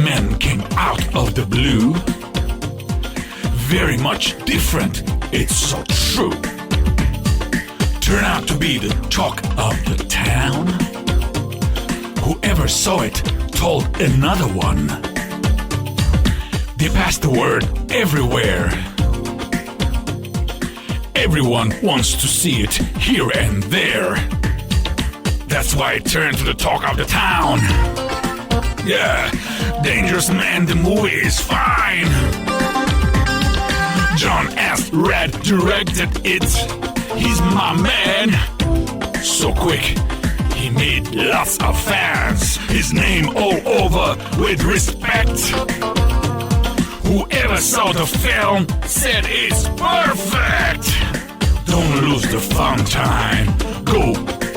men came out of the blue. Very much different, it's so true. Turn out to be the talk of the town. Whoever saw it told another one. They passed the word everywhere. Everyone wants to see it here and there. That's why it turned to the talk of the town. Yeah, Dangerous Man, the movie is fine. John S. Red directed it. He's my man. So quick, he made lots of fans. His name all over with respect. Whoever saw the film said it's perfect. Don't lose the fun time. Go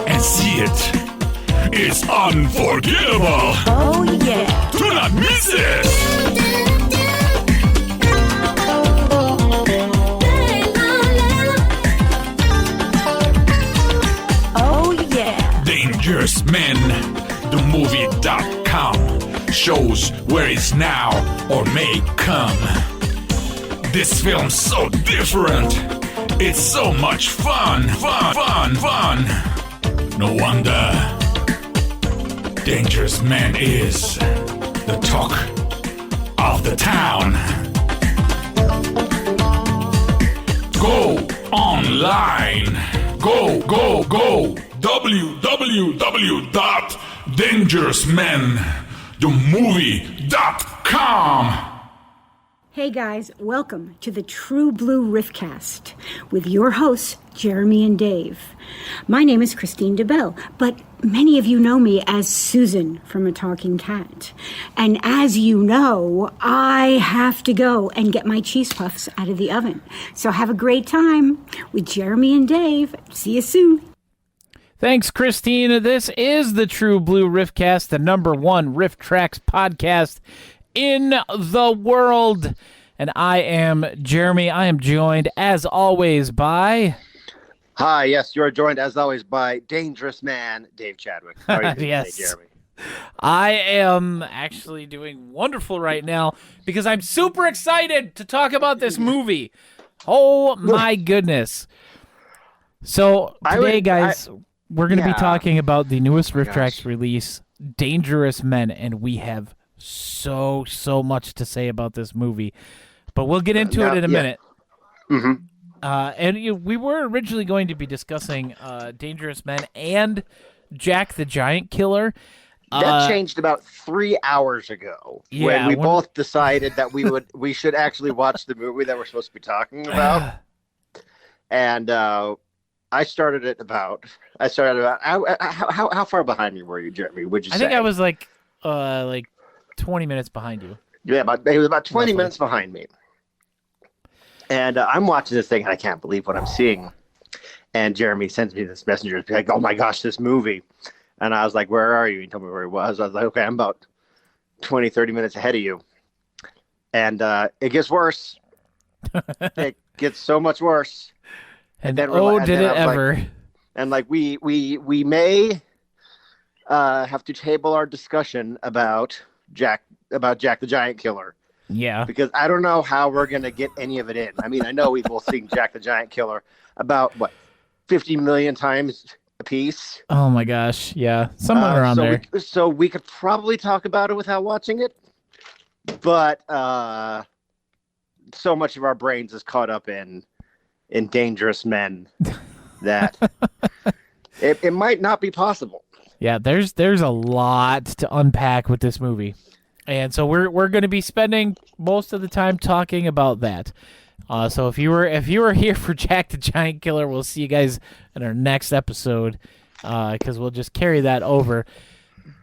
and see it. It's unforgettable. Oh yeah. Do not miss it. Oh yeah. Dangerous Men, the movie.com shows where it's now or may come. This film's so different. It's so much fun. No wonder Dangerous Man is the talk of the town. Go online. Go. www.dangerousmenthemovie.com. Hey guys, welcome to the True Blue Riffcast with your hosts, Jeremy and Dave. My name is Christine DeBelle, but many of you know me as Susan from A Talking Cat. And as you know, I have to go and get my cheese puffs out of the oven. So have a great time with Jeremy and Dave. See you soon. Thanks, Christine. This is the True Blue Riffcast, the #1 RiffTrax podcast in the world. And I am Jeremy. I am joined, as always, by... Hi, yes, you are joined, as always, by Dangerous Man, Dave Chadwick. How are you doing Yes. today, Jeremy? I am actually doing wonderful right now because I'm super excited to talk about this movie. Oh, my goodness. So today, guys, we're going to be talking about the newest RiffTrax release, Dangerous Men, and we have so much to say about this movie, but we'll get into it in a minute. Mm-hmm. And we were originally going to be discussing Dangerous Men and Jack the Giant Killer. That changed about 3 hours ago when we both decided that we should actually watch the movie that we're supposed to be talking about. And I started about how far behind me were you, Jeremy? Would you say? I think I was like 20 minutes behind you. Yeah, it was about 20 minutes behind me. And I'm watching this thing, and I can't believe what I'm seeing. And Jeremy sends me this messenger. It's like, oh, my gosh, this movie. And I was like, where are you? He told me where he was. I was like, okay, I'm about 20, 30 minutes ahead of you. And it gets worse. It gets so much worse. And then did it ever. We may have to table our discussion about Jack the Giant Killer. Yeah. Because I don't know how we're going to get any of it in. I mean, I know we've both seen Jack the Giant Killer about, 50 million times a piece? Oh, my gosh. Yeah. Somewhere around there. So we could probably talk about it without watching it. But so much of our brains is caught up in Dangerous Men that it might not be possible. Yeah, there's a lot to unpack with this movie. And so we're going to be spending most of the time talking about that. So if you were here for Jack the Giant Killer, we'll see you guys in our next episode because we'll just carry that over.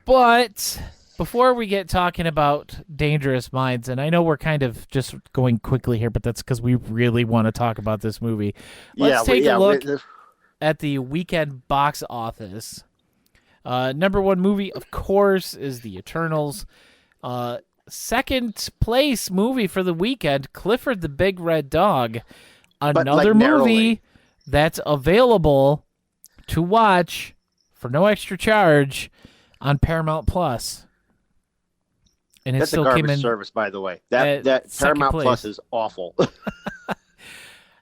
But before we get talking about Dangerous Minds, and I know we're kind of just going quickly here, but that's because we really want to talk about this movie. Let's take a look at the weekend box office. #1 movie, of course, is The Eternals. Second place movie for the weekend, Clifford the Big Red Dog. Another movie that's available to watch for no extra charge on Paramount Plus. and it That's a still came garbage in service, by the way. at That second Paramount place. Plus is awful.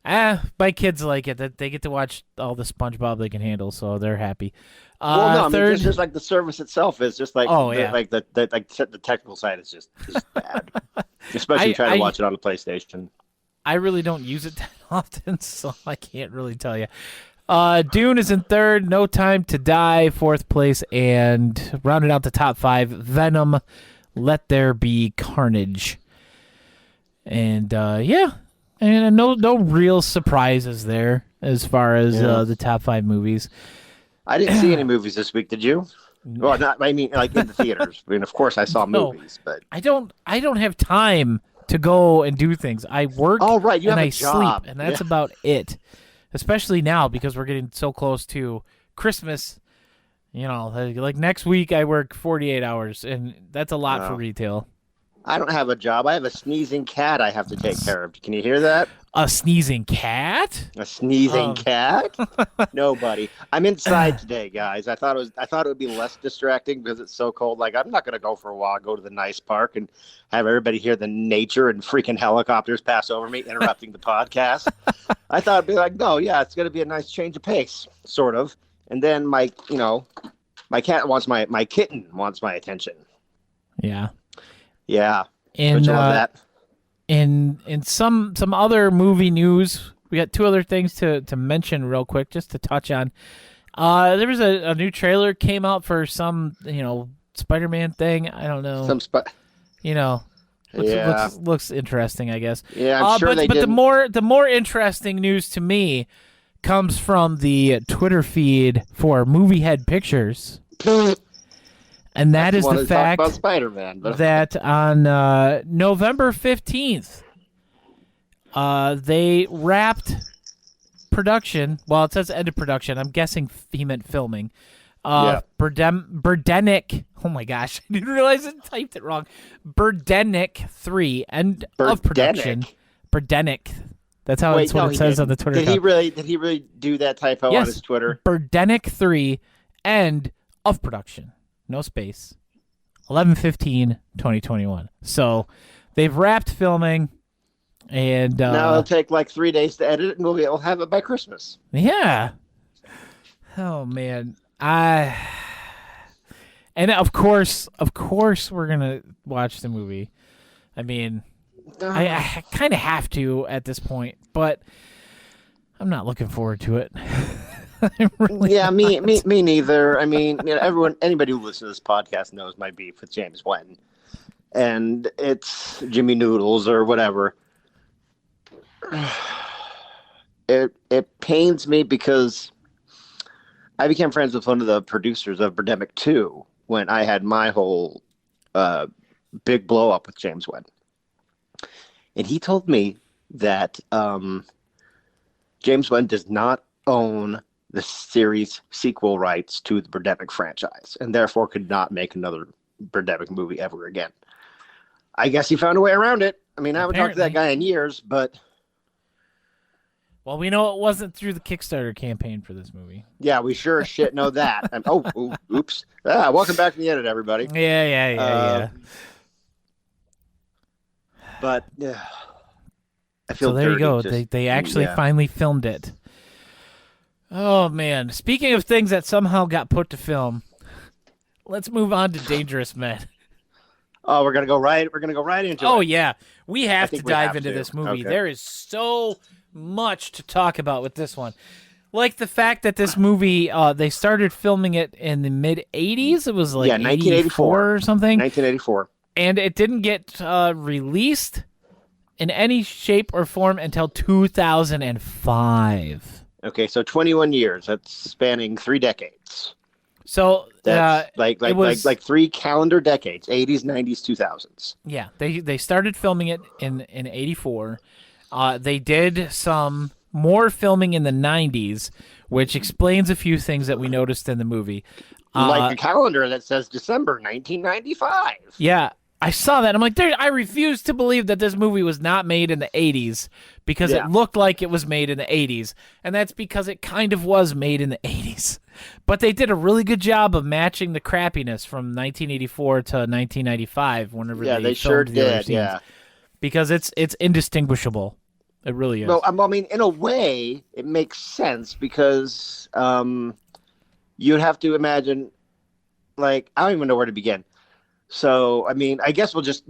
My kids like it. That they get to watch all the SpongeBob they can handle, so they're happy. Well, no, I mean, third, just like the service itself is just like, the technical side is just bad. Especially trying to watch it on the PlayStation. I really don't use it that often, so I can't really tell you. Dune is in third, No Time to Die, fourth place, and rounding out the top 5, Venom, Let There Be Carnage. And and no real surprises there as far as the top 5 movies. I didn't see any movies this week. Did you? Well, I mean, like in the theaters. I mean, of course, I saw movies, but I don't have time to go and do things. I work. Oh, right, you and have a I job. sleep, and that's about it. Especially now because we're getting so close to Christmas. You know, like next week I work 48 hours, and that's a lot for retail. I don't have a job. I have a sneezing cat I have to take care of. Can you hear that? A sneezing cat? A sneezing cat? No, buddy. I'm inside today, guys. I thought it would be less distracting because it's so cold. Like, I'm not going to go for a walk, go to the nice park, and have everybody hear the nature and freaking helicopters pass over me, interrupting the podcast. I thought it'd be like, no, yeah, it's going to be a nice change of pace, sort of. And then my cat wants my kitten wants my attention. Yeah. Yeah. And that. in some other movie news, we got 2 other things to mention real quick, just to touch on. There was a new trailer came out for some Spider-Man thing. I don't know. Looks interesting, I guess. Yeah, I'm sure but the more interesting news to me comes from the Twitter feed for Movie Head Pictures. And that is the fact about Spider-Man, that on November 15th, they wrapped production. Well, it says end of production. I'm guessing he meant filming. Birdemic. Oh my gosh, I didn't realize I typed it wrong. Birdemic 3, end of production. Birdemic. That's how it says on the Twitter. Did he really do that typo on his Twitter? Birdemic 3, end of production. No space. 11/15/2021. So they've wrapped filming, and now it'll take like 3 days to edit it, and we'll have it by Christmas. Yeah. Oh man, and of course we're gonna watch the movie. I mean, I kind of have to at this point, but I'm not looking forward to it. Me neither. I mean, anybody who listens to this podcast knows my beef with James Wan, and it's Jimmy Noodles or whatever. It pains me because I became friends with one of the producers of Birdemic 2 when I had my whole big blow up with James Wan, and he told me that James Wan does not own the series sequel rights to the Birdemic franchise, and therefore could not make another Birdemic movie ever again. I guess he found a way around it. I mean, I haven't talked to that guy in years, but... Well, we know it wasn't through the Kickstarter campaign for this movie. Yeah, we sure as shit know that. Oops. Welcome back to the edit, everybody. Yeah. But, I feel so there you go. Just, they actually finally filmed it. Oh, man. Speaking of things that somehow got put to film, let's move on to Dangerous Men. Oh, we're gonna go right into it. Oh, yeah. We have to dive into this movie. Okay. There is so much to talk about with this one. Like the fact that this movie, they started filming it in the mid-'80s. It was like 1984 or something. 1984. And it didn't get released in any shape or form until 2005. Okay, so 21 years. That's spanning 3 decades. So that's like 3 calendar decades: 80s, 90s, 2000s. Yeah, they started filming it in '84. They did some more filming in the '90s, which explains a few things that we noticed in the movie. Like the calendar that says December 1995. Yeah, I saw that. I'm like, I refuse to believe that this movie was not made in the 80s because Yeah. it looked like it was made in the 80s. And that's because it kind of was made in the 80s. But they did a really good job of matching the crappiness from 1984 to 1995 whenever they sure filmed the other did. scenes. Yeah. Because it's indistinguishable. It really is. Well, I mean, in a way, it makes sense because you'd have to imagine, like, I don't even know where to begin. So, I mean, I guess we'll just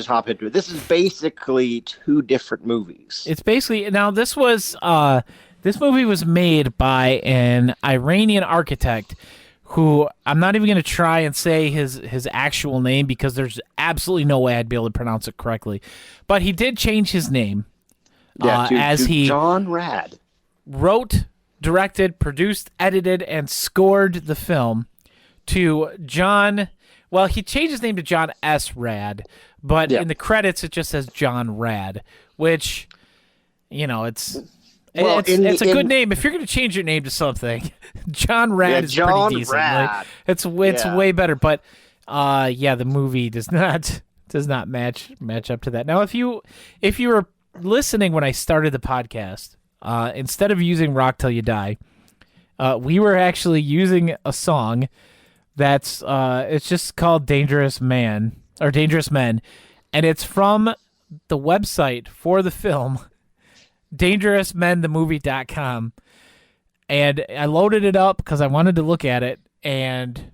hop into it. This is basically two different movies. It's basically now this movie was made by an Iranian architect who I'm not even going to try and say his actual name because there's absolutely no way I'd be able to pronounce it correctly. But he did change his name he John Rad wrote, directed, produced, edited, and scored the film to John. Well, he changed his name to John S. Rad, but in the credits it just says John Rad, which, it's a good name if you're going to change your name to something. John Rad is John pretty decent. Rad. Right? It's way better, but the movie does not match up to that. Now, if you were listening when I started the podcast, instead of using "Rock Till You Die," we were actually using a song that's it's just called Dangerous Men, and it's from the website for the film dangerousmenthemovie.com, and I loaded it up because I wanted to look at it, and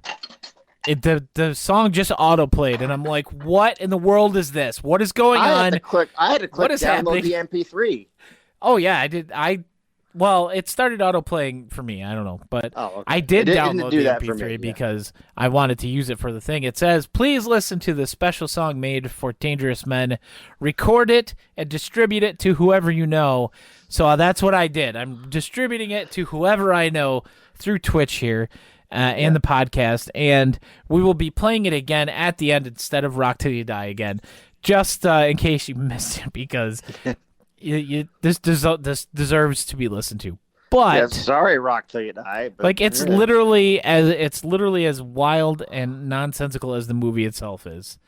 the song just auto-played, and I'm like, what in the world is this? What is going on? I had to click What is download happening? the MP3. Oh yeah, I did. Well, it started auto-playing for me. I don't know, but okay. I did download do the that for MP3 me, because I wanted to use it for the thing. It says, please listen to the special song made for Dangerous Men. Record it and distribute it to whoever you know. So that's what I did. I'm distributing it to whoever I know through Twitch here and the podcast, and we will be playing it again at the end instead of Rock Till You Die again, just in case you missed it, because... This deserves to be listened to, but sorry, Rock Till You Die. But, like it's literally as wild and nonsensical as the movie itself is.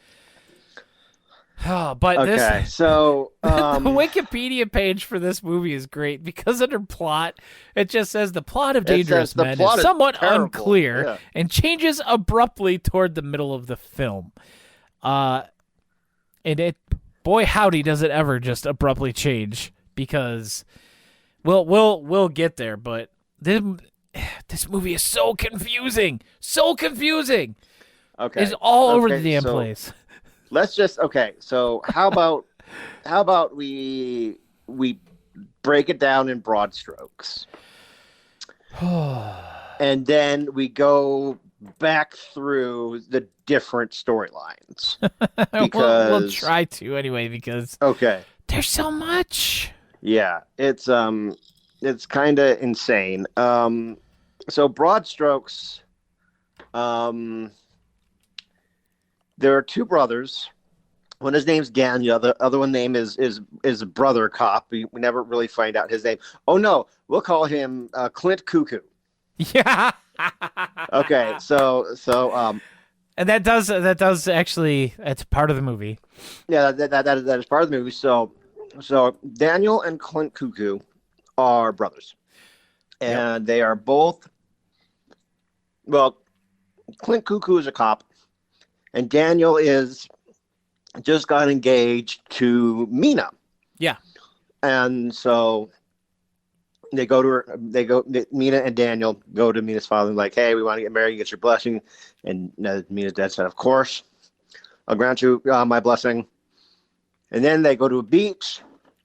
But okay, so the Wikipedia page for this movie is great because under plot, it just says the plot of Dangerous Men is somewhat unclear and changes abruptly toward the middle of the film. And it. Boy, howdy, does it ever just abruptly change? Because, we'll get there. But this movie is so confusing, Okay, it's all over the damn place. Let's just So how about we break it down in broad strokes, and then we go back through the different storylines because we'll try to anyway because there's so much. Yeah, it's kind of insane. So broad strokes, there are two brothers. One his name's Daniel. The other one name is a brother cop. We never really find out his name. Oh no, we'll call him Clint Cuckoo. Yeah. Okay, so and that does actually, it's part of the movie. Yeah, that is part of the movie. So Daniel and Clint Cuckoo are brothers, and they are both. Well, Clint Cuckoo is a cop, and Daniel is just got engaged to Mina. Yeah, and so. Mina and Daniel go to Mina's father and like, hey, we want to get married, get your blessing. And Mina's dad said, of course, I'll grant you my blessing. And then they go to a beach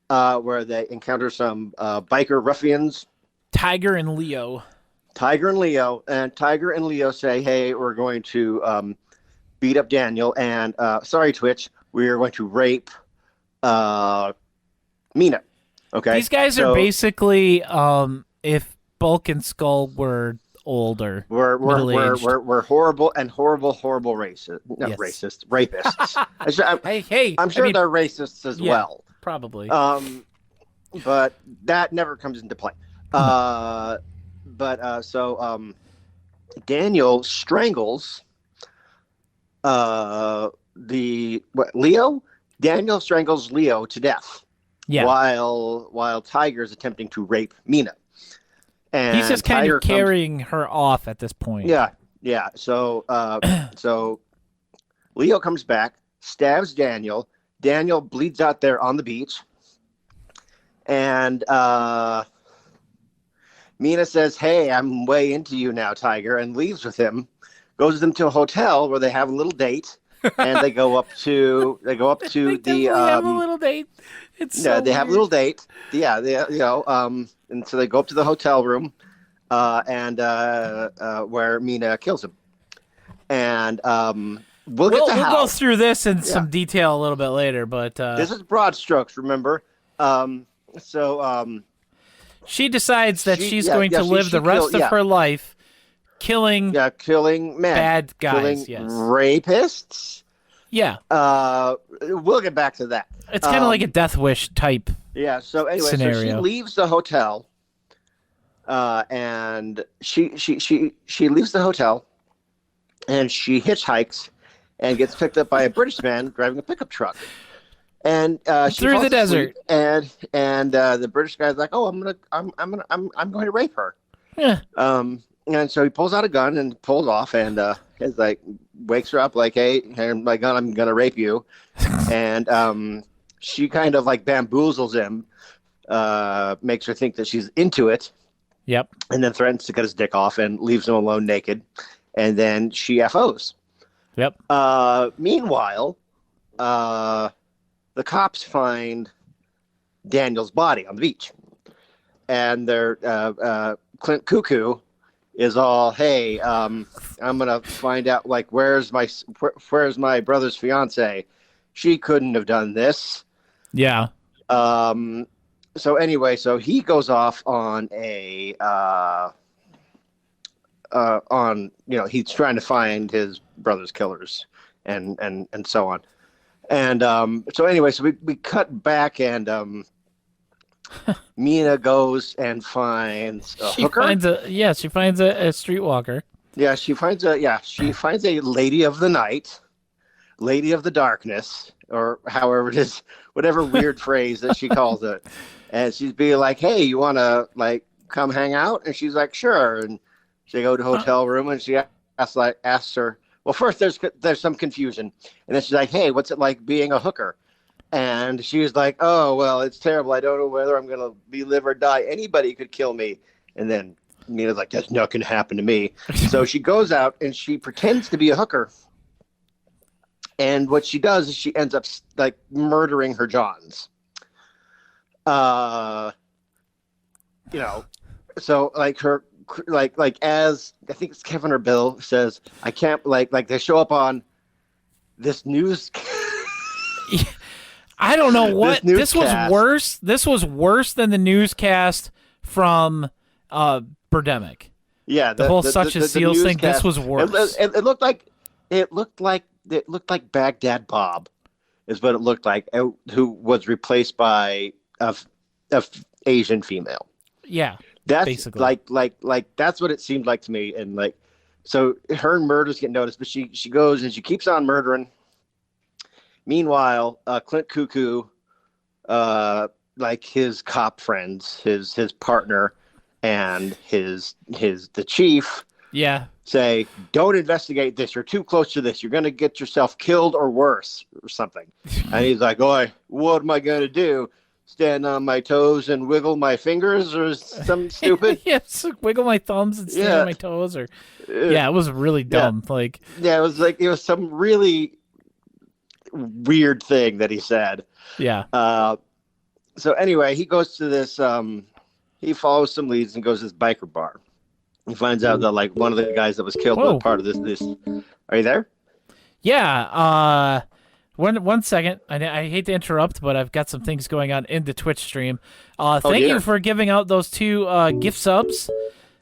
where they encounter some biker ruffians. Tiger and Leo. And Tiger and Leo say, hey, we're going to beat up Daniel. And sorry, Twitch, we're going to rape Mina. Okay. These guys are basically if Bulk and Skull were older. We're horrible racist. Not racist, rapists. I'm sure they're racists as well. Probably. But that never comes into play. So Daniel strangles Leo? Daniel strangles Leo to death. Yeah. While Tiger is attempting to rape Mina. And he's just kind Tiger of carrying her off at this point. Yeah. So Leo comes back, stabs Daniel. Daniel bleeds out there on the beach. And Mina says, "Hey, I'm way into you now, Tiger," and leaves with him. Goes with him to a hotel where they have a little date, and they go up to they the have a little date. It's so they have a weird. little date. Yeah, and so they go up to the hotel room, and where Mina kills him, and we'll get to we'll how. go through this in some detail a little bit later, but This is broad strokes, remember? She decides that she's going to live the rest of her life killing men, bad guys, killing rapists. Yeah. We'll get back to that. It's kind of like a Death Wish type So anyway, scenario. So she leaves the hotel, and she leaves the hotel, and she hitchhikes and gets picked up by a British man driving a pickup truck. And she through falls the desert, asleep, and the British guy's like, "Oh, I'm going to rape her." Yeah. And so he pulls out a gun and pulls off, and is like wakes her up like, "Hey, here's my gun. I'm gonna rape you." And she kind of like bamboozles him, makes her think that she's into it. Yep. And then threatens to cut his dick off and leaves him alone naked. And then she FOs. Yep. Meanwhile, the cops find Daniel's body on the beach, and they're Clint Cuckoo is all, "Hey, I'm gonna find out like where's my brother's fiance? She couldn't have done this." Yeah. So anyway, so he goes off on a he's trying to find his brother's killers and so on. And so anyway, so we cut back, and Mina goes and finds a hooker. She finds a streetwalker. Yeah, she finds a lady of the night, lady of the darkness, or however it is, whatever weird phrase that she calls it. And she's be like, "Hey, you want to like come hang out?" And she's like, "Sure." And they go to a hotel room, and she asks her. Well, first there's some confusion, and then she's like, "Hey, what's it like being a hooker?" And she's like, "Oh, well, it's terrible. I don't know whether I'm gonna live or die. Anybody could kill me." And then Mina's like, "That's not gonna happen to me." So she goes out and she pretends to be a hooker, and what she does is she ends up like murdering her Johns. So like her. Like as I think it's Kevin or Bill says, I can't like they show up on this news. I don't know what this was worse. This was worse than the newscast from Birdemic. Yeah, the whole such as seals thing. This was worse. It looked like Baghdad Bob, is what it looked like. Who was replaced by a Asian female. Yeah. That's basically like that's what it seemed like to me. And like, so her murders get noticed, but she goes and she keeps on murdering. Meanwhile, Clint Cuckoo, like his cop friends, his partner, and the chief, say, "Don't investigate this. You're too close to this. You're gonna get yourself killed or worse or something." And he's like, "Oi, what am I gonna do? Stand on my toes and wiggle my fingers or something stupid?" Yes, wiggle my thumbs and stand on my toes, or it was really dumb. It was some really weird thing that he said. Yeah. So anyway, he goes to this. He follows some leads and goes to this biker bar. He finds out that like one of the guys that was killed was part of this. Are you there? Yeah. One second. I hate to interrupt, but I've got some things going on in the Twitch stream. Thank you for giving out those 2 gift subs.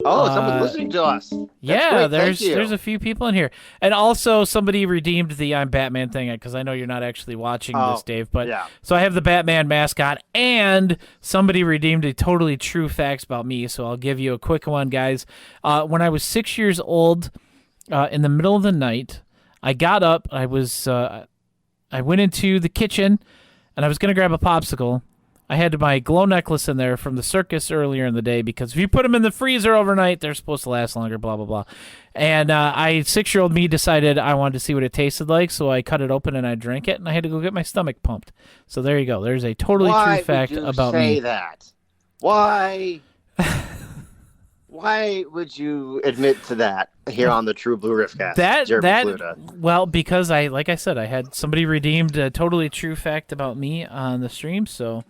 Oh, someone's listening to us. That's great. There's a few people in here, and also somebody redeemed the "I'm Batman" thing because I know you're not actually watching this, Dave. But so I have the Batman mascot, and somebody redeemed a totally true facts about me. So I'll give you a quick one, guys. When I was 6 years old, in the middle of the night, I got up. I went into the kitchen, and I was going to grab a popsicle. I had my glow necklace in there from the circus earlier in the day because if you put them in the freezer overnight, they're supposed to last longer, blah, blah, blah. And 6-year-old me decided I wanted to see what it tasted like, so I cut it open and I drank it, and I had to go get my stomach pumped. So there you go. There's a totally true fact about me. Why would you say that? Why? Why would you admit to that here on the True Blue Riffcast? Well, because like I said, I had somebody redeemed a totally true fact about me on the stream, so...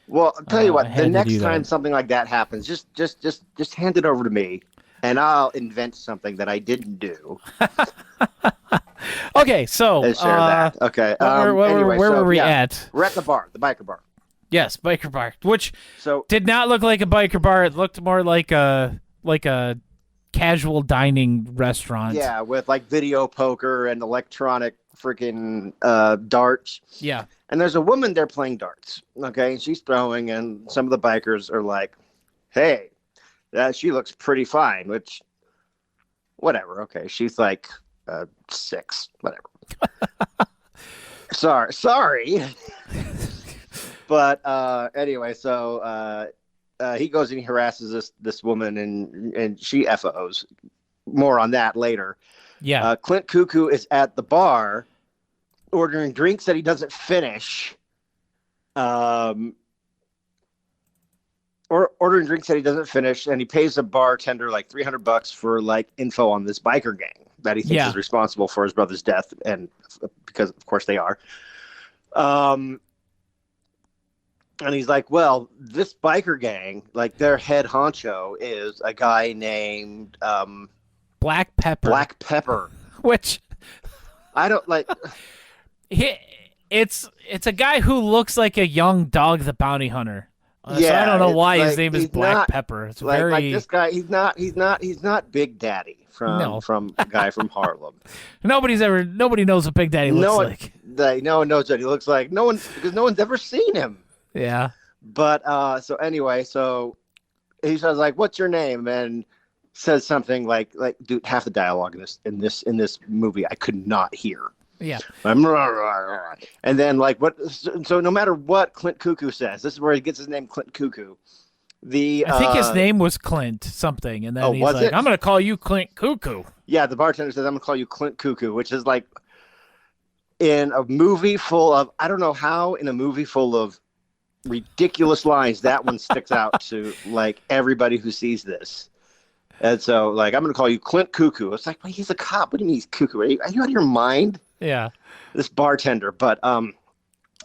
Well, I'll tell you what. The next time something like that happens, just hand it over to me, and I'll invent something that I didn't do. Okay, so share that. Okay. Where were we at? We're at the bar, the biker bar. Yes, biker bar, which did not look like a biker bar. It looked more like a casual dining restaurant. Yeah, with like video poker and electronic freaking darts. Yeah. And there's a woman there playing darts, okay? And she's throwing, and some of the bikers are like, hey, she looks pretty fine, which, whatever, okay. She's like 6, whatever. Sorry. But anyway, so he goes and he harasses this woman, and she FOs. More on that later. Yeah. Clint Cuckoo is at the bar ordering drinks that he doesn't finish. Or ordering drinks that he doesn't finish, and he pays the bartender like $300 for like info on this biker gang that he thinks is responsible for his brother's death, and because of course they are. And he's like, well, this biker gang, like their head honcho is a guy named Black Pepper. Which I don't like. It's a guy who looks like a young Dog the Bounty Hunter. So I don't know why his name is Black Pepper. It's like this guy. He's not Big Daddy from a guy from Harlem. Nobody knows what Big Daddy looks like. No one knows what he looks like. Because no one's ever seen him. Yeah. But so anyway, so he says like, "What's your name?" and says something like, dude, half the dialogue in this movie I could not hear. Yeah. And then like what? So no matter what Clint Cuckoo says, this is where he gets his name, Clint Cuckoo. I think his name was Clint something, and then he's like, "I'm going to call you Clint Cuckoo." Yeah, the bartender says, "I'm going to call you Clint Cuckoo," which is like in a movie full of I don't know how in a movie full of ridiculous lines that one sticks out to like everybody who sees this. And so like I'm going to call you Clint Cuckoo. It's like, well, he's a cop. What do you mean he's cuckoo? Are you out of your mind? Yeah. This bartender. But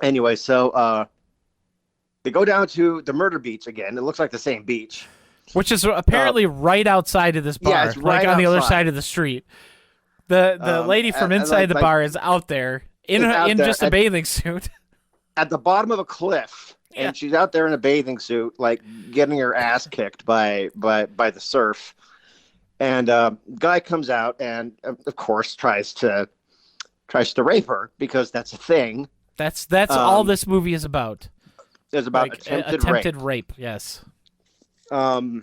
anyway, so they go down to the murder beach again. It looks like the same beach. Which is apparently right outside of this bar. Yeah, it's right on the other side of the street. The lady from inside the bar is out there in just a bathing suit. At the bottom of a cliff. Yeah. And she's out there in a bathing suit, like getting her ass kicked by the surf. And guy comes out and of course tries to rape her because that's a thing. That's all this movie is about. It's about like, attempted rape. Yes. So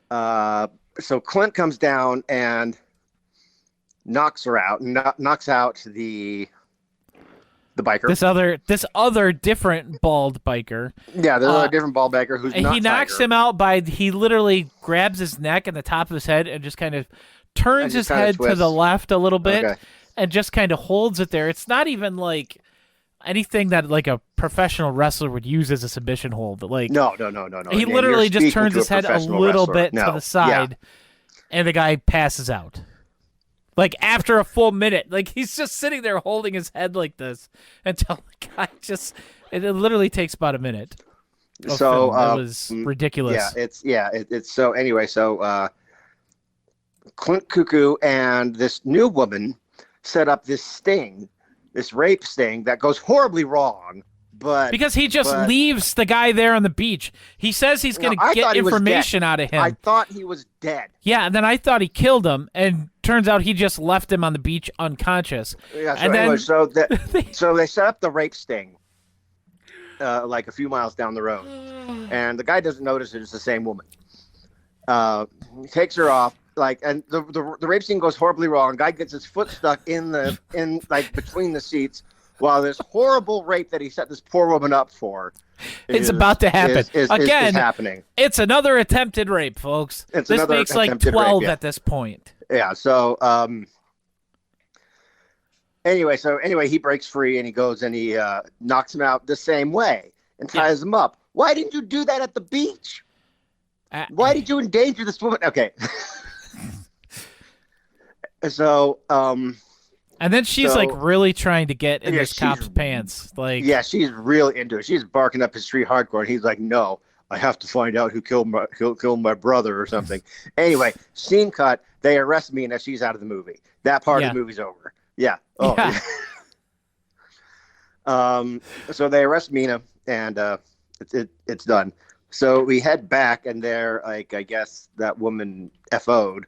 Clint comes down and knocks her out, knocks out the biker. This other different bald biker. Yeah, there's a different bald biker who's not he knocks him out he literally grabs his neck and the top of his head and just kind of turns his head to the left a little bit and just kind of holds it there. It's not even like anything that like a professional wrestler would use as a submission hold. Like no. He literally just turns his head a little bit to the side and the guy passes out. Like, after a full minute. Like, he's just sitting there holding his head like this until the guy just... It literally takes about a minute. So, it was ridiculous. It's so... Anyway, so... Clint Cuckoo and this new woman set up this rape sting that goes horribly wrong. But because he just leaves the guy there on the beach. He says he's going to get information out of him. I thought he was dead. Yeah, and then I thought he killed him, and turns out he just left him on the beach unconscious. Yeah, so so they set up the rape sting like a few miles down the road. And the guy doesn't notice it's the same woman. He takes her off, and the rape scene goes horribly wrong. Guy gets his foot stuck in like between the seats while this horrible rape that he set this poor woman up for. It's about to happen. Again, is happening. It's another attempted rape, folks. This makes like 12 at this point. Yeah. So, anyway, he breaks free and he goes and he knocks him out the same way and ties him up. Why didn't you do that at the beach? Why did you endanger this woman? Okay. So, and then she's like really trying to get in this cop's pants. Like, yeah, she's really into it. She's barking up his tree hardcore, and he's like, "No, I have to find out who killed my brother or something." Anyway, scene cut. They arrest Mina. She's out of the movie. That part of the movie's over. Yeah. Oh. Yeah. So they arrest Mina, and it's done. So we head back, and they're like, I guess that woman FO'd.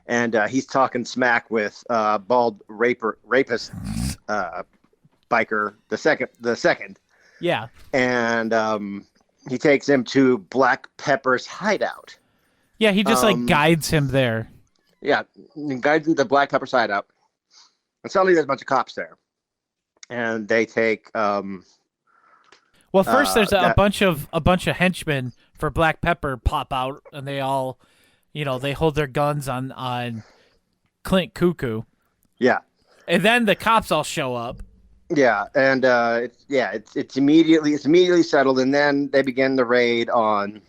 And he's talking smack with bald rapist biker, the second. Yeah. And he takes him to Black Pepper's hideout. Yeah, he just like guides him there. Yeah, he guides him to Black Pepper's hideout. And suddenly there's a bunch of cops there. And they take well, first there's a bunch of henchmen for Black Pepper pop out, and they all, they hold their guns on Clint Cuckoo. Yeah. And then the cops all show up. Yeah, and it's immediately settled, and then they begin the raid on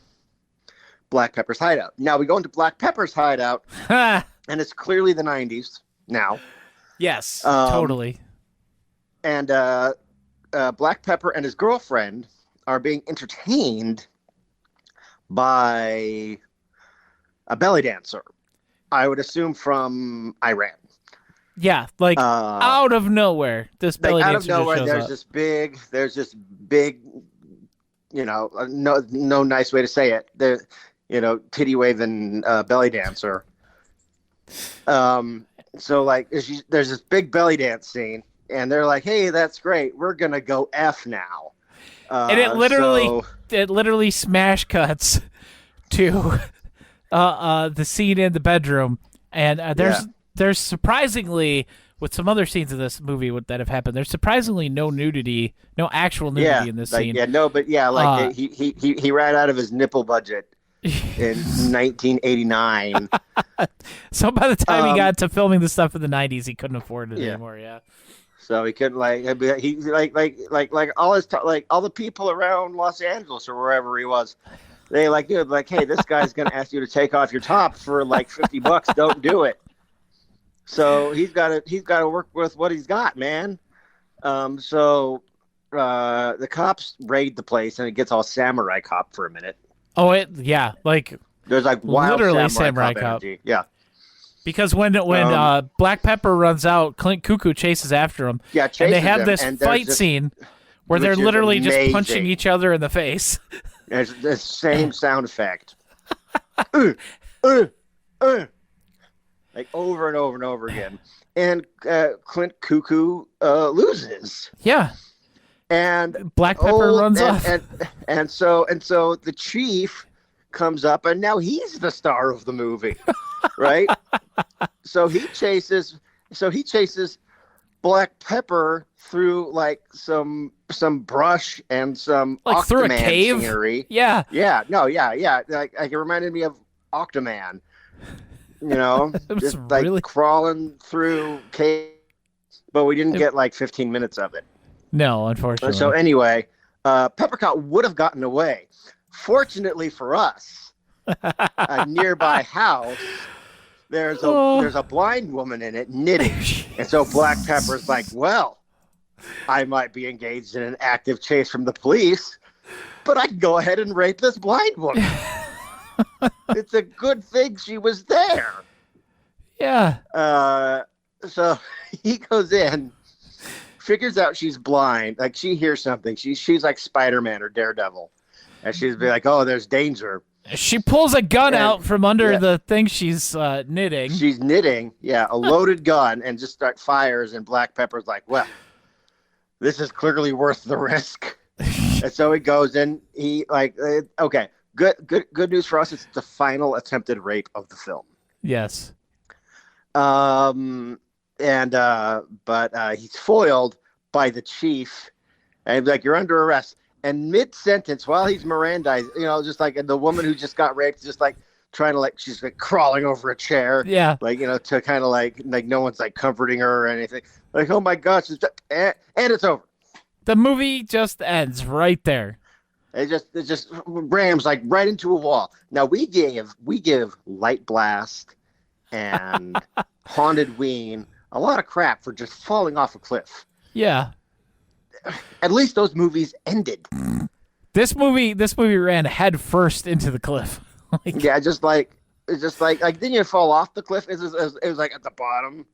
Black Pepper's hideout. Now we go into Black Pepper's hideout, and it's clearly the 90s now. Yes, totally. And Black Pepper and his girlfriend are being entertained by a belly dancer, I would assume from Iran. Yeah, like out of nowhere, this belly dancer just shows there's up. There's this big, no nice way to say it. The, titty waving belly dancer. So like, there's this big belly dance scene, and they're like, "Hey, that's great. We're gonna go F now." And it literally smash cuts to the scene in the bedroom, and there's surprisingly, with some other scenes in this movie that have happened, there's surprisingly no actual nudity in this scene. He ran out of his nipple budget in 1989. So by the time he got to filming the stuff in the 90s, he couldn't afford it anymore. Yeah. So he couldn't all the people around Los Angeles or wherever he was. They hey, this guy's gonna ask you to take off your top for like $50. Don't do it. So he's got to work with what he's got, man. So the cops raid the place, and it gets all samurai cop for a minute. Oh, there's like wild literally samurai cop. Energy. Yeah. Because when Black Pepper runs out, Clint Cuckoo chases after him. Yeah, and they have this fight scene where they're literally just punching each other in the face. It's the same sound effect. Like over and over and over again. And Clint Cuckoo loses. Yeah. And Black Pepper runs off. And so the chief comes up, and now he's the star of the movie. Right? So he chases Black Pepper through like some brush and some like through a cave scenery. Yeah. Yeah. No, yeah. Like it reminded me of Octoman. Just like really crawling through cave, but we didn't get like 15 minutes of it. No, unfortunately. So anyway, Peppercott would have gotten away. Fortunately for us, a nearby house, there's a blind woman in it knitting, and so Black Pepper's like, well, I might be engaged in an active chase from the police, but I can go ahead and rape this blind woman. It's a good thing she was there. Yeah. So he goes in, figures out she's blind. Like she hears something. She's like Spider-Man or Daredevil, and she's be like, "Oh, there's danger." She pulls a gun out from under the thing she's knitting. She's knitting, a loaded gun, and just fires. And Black Pepper's like, "Well, this is clearly worth the risk." And so he goes in. He okay. good news for us. It's the final attempted rape of the film. Yes. But he's foiled by the chief, and he's like, "You're under arrest." And mid-sentence, while he's Mirandized, just like the woman who just got raped, just like trying to she's like crawling over a chair, Yeah, to kind of like no one's like comforting her or anything. Like, oh my gosh, and it's over. the movie just ends right there. It just rams like right into a wall. Now we give Light Blast and Haunted Ween a lot of crap for just falling off a cliff. Yeah. At least those movies ended. This movie ran head first into the cliff. Yeah, just like didn't you fall off the cliff? It was like at the bottom,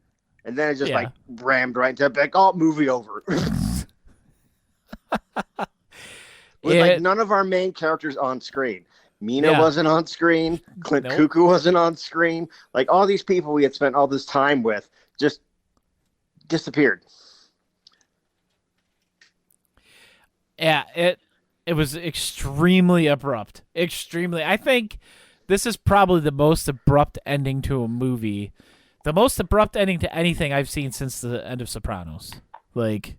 and then it just like rammed right into it. Like, oh, movie over. With like none of our main characters on screen. Mina wasn't on screen. Clint Cuckoo wasn't on screen. Like all these people we had spent all this time with just disappeared. Yeah, it was extremely abrupt. Extremely. I think this is probably the most abrupt ending to a movie. The most abrupt ending to anything I've seen since the end of Sopranos. Like,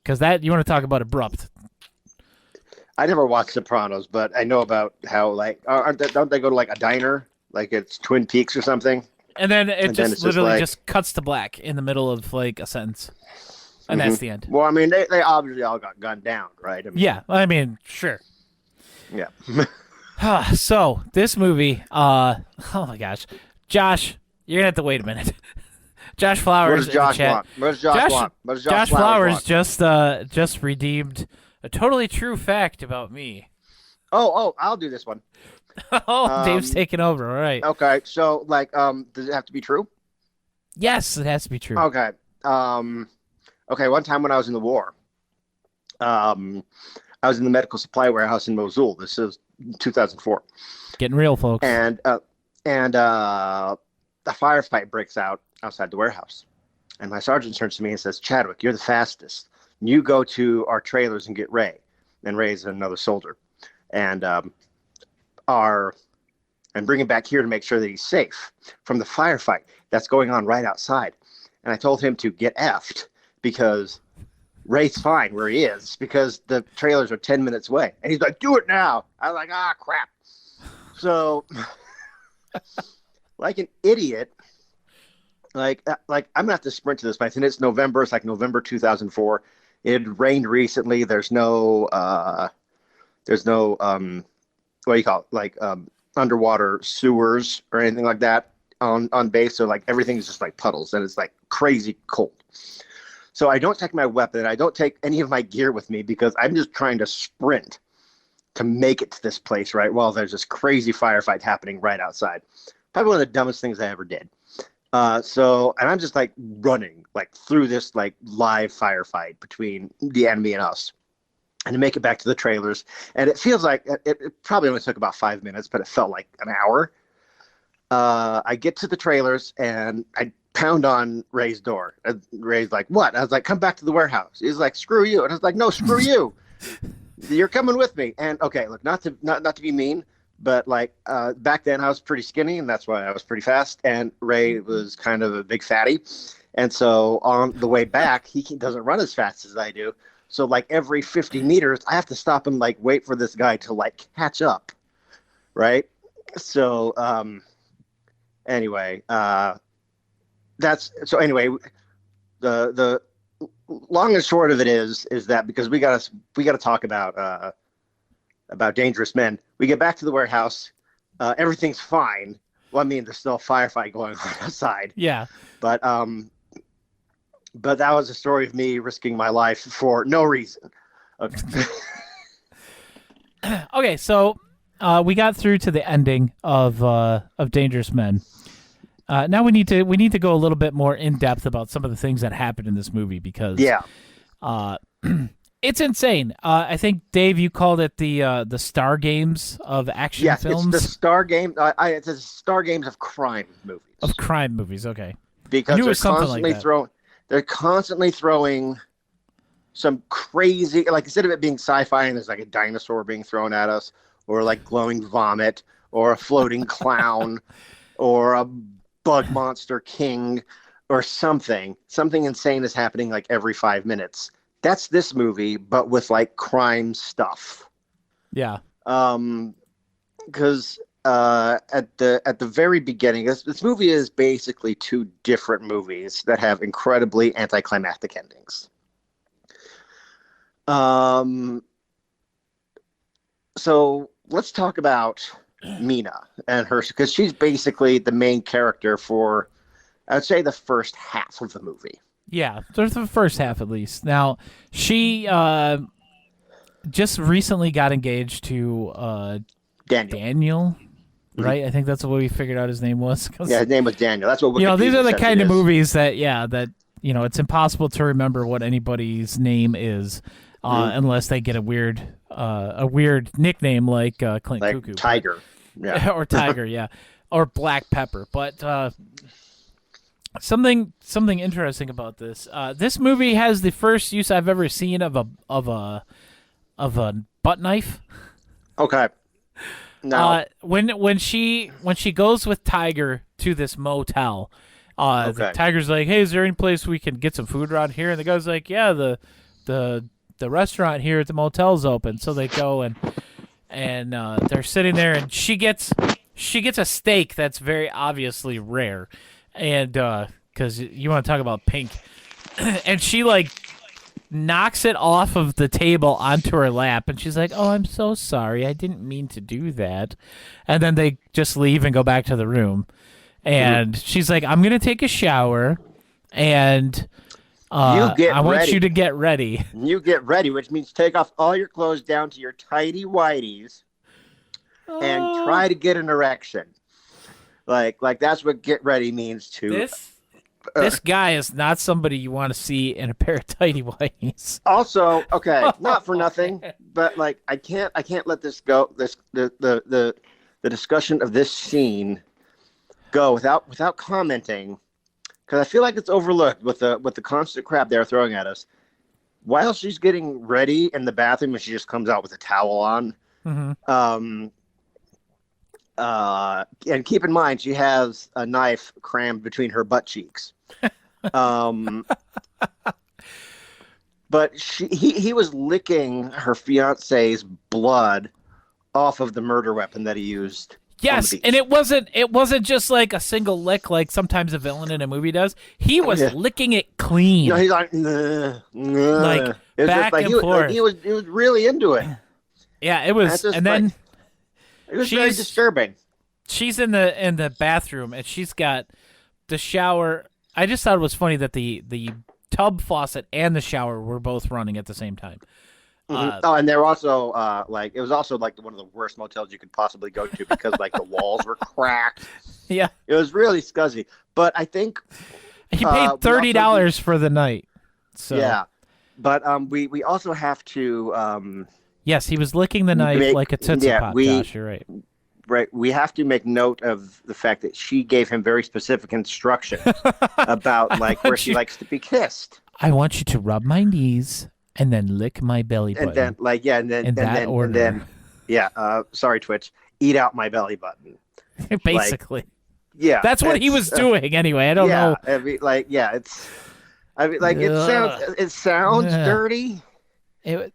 because that, you want to talk about abrupt. I never watched Sopranos, but I know about how don't they go to like a diner, like it's Twin Peaks or something, and then it just literally just just cuts to black in the middle of like a sentence, and that's the end. Well, I mean, they obviously all got gunned down, right? I mean, sure. Yeah. So this movie, oh my gosh, Josh, you're gonna have to wait a minute. Josh Flowers in the chat. What does Josh want? What does Josh Flowers want? just redeemed a totally true fact about me. Oh, I'll do this one. Dave's taking over. All right. Okay, so does it have to be true? Yes, it has to be true. Okay. Okay. One time when I was in the war, I was in the medical supply warehouse in Mosul. This is 2004. Getting real, folks. And a firefight breaks out outside the warehouse, and my sergeant turns to me and says, "Chadwick, you're the fastest. You go to our trailers and get Ray." And Ray's another soldier, and bring him back here to make sure that he's safe from the firefight that's going on right outside. And I told him to get effed because Ray's fine where he is because the trailers are 10 minutes away. And he's like, "Do it now." I was like, crap. So, like an idiot, like I'm gonna have to sprint to this place, and it's November. It's like November 2004. It rained recently. There's no what do you call it? Like underwater sewers or anything like that on base. So like everything's just like puddles, and it's like crazy cold. So I don't take my weapon. I don't take any of my gear with me because I'm just trying to sprint to make it to this place, right? While there's this crazy firefight happening right outside. Probably one of the dumbest things I ever did. And I'm just like running like through this like live firefight between the enemy and us, and to make it back to the trailers. And it feels like it probably only took about 5 minutes, but it felt like an hour. I get to the trailers and I pound on Ray's door. And Ray's like, "What?" I was like, "Come back to the warehouse." He's like, "Screw you." And I was like, "No, screw you. You're coming with me." And okay, look, not to be mean, but like back then I was pretty skinny, and that's why I was pretty fast. And Ray was kind of a big fatty, and so on the way back, he doesn't run as fast as I do. So like every 50 meters, I have to stop and like wait for this guy to like catch up, right? So anyway, the long and short of it is that because we gotta talk about Dangerous Men. We get back to the warehouse, everything's fine. Well, I mean, there's still a firefight going on outside. Yeah. But that was a story of me risking my life for no reason. Okay. Okay, so we got through to the ending of Dangerous Men. Now we need to go a little bit more in depth about some of the things that happened in this movie because it's insane. I think Dave, you called it the Star Games of action films. Yes, it's the Star Game. It's the Star Games of crime movies. Of crime movies, okay. Because they're constantly throwing some crazy, like instead of it being sci-fi and there's like a dinosaur being thrown at us, or like glowing vomit or a floating clown or a bug monster king or something insane is happening like every 5 minutes. That's this movie, but with like crime stuff. Yeah. Because at the very beginning, this movie is basically two different movies that have incredibly anticlimactic endings. So let's talk about Mina and her, because she's basically the main character for, I would say, the first half of the movie. Yeah, there's the first half at least. Now, she just recently got engaged to Daniel, right? I think that's what we figured out his name was. Yeah, his name was Daniel. That's what Wikipedia these are the says kind it of is. movies that it's impossible to remember what anybody's name is unless they get a weird nickname like Clint like Cuckoo. Tiger. Yeah. Or Tiger, yeah. Or Black Pepper. But something interesting about this. This movie has the first use I've ever seen of a butt knife. Okay. No. When she goes with Tiger to this motel, the Tiger's like, "Hey, is there any place we can get some food around here?" And the guy's like, "Yeah, the restaurant here at the motel's open." So they go and they're sitting there, and she gets a steak that's very obviously rare, and because you want to talk about pink, and she like knocks it off of the table onto her lap, and she's like, "Oh, I'm so sorry. I didn't mean to do that." And then they just leave and go back to the room. And she's like, "I'm going to take a shower, and I want you to get ready." You get ready, which means take off all your clothes down to your tighty whities and try to get an erection. Like that's what get ready means to. This guy is not somebody you want to see in a pair of tighty whities. Also, okay, not for nothing, but like I can't let this go. The discussion of this scene go without commenting, because I feel like it's overlooked with the constant crap they're throwing at us. While she's getting ready in the bathroom, and she just comes out with a towel on. Mm-hmm. And keep in mind, she has a knife crammed between her butt cheeks. But he was licking her fiance's blood off of the murder weapon that he used. Yes, and it wasn't just like a single lick like sometimes a villain in a movie does. He was licking it clean. He's like, like back and forth. He was really into it. Yeah, it was, and then. It was very disturbing. She's in the bathroom, and she's got the shower. I just thought it was funny that the tub faucet and the shower were both running at the same time. And they're also it was also like one of the worst motels you could possibly go to, because like the walls were cracked. Yeah, it was really scuzzy. But I think he paid $30 for the night. So yeah, but we also have to. Yes, he was licking the knife like a Tootsie Pop, Josh, you're right. Right, we have to make note of the fact that she gave him very specific instructions about like where she likes to be kissed. I want you to rub my knees and then lick my belly button. And then sorry, Twitch, eat out my belly button. Basically. Yeah. That's what he was doing anyway. I don't know. It sounds dirty. It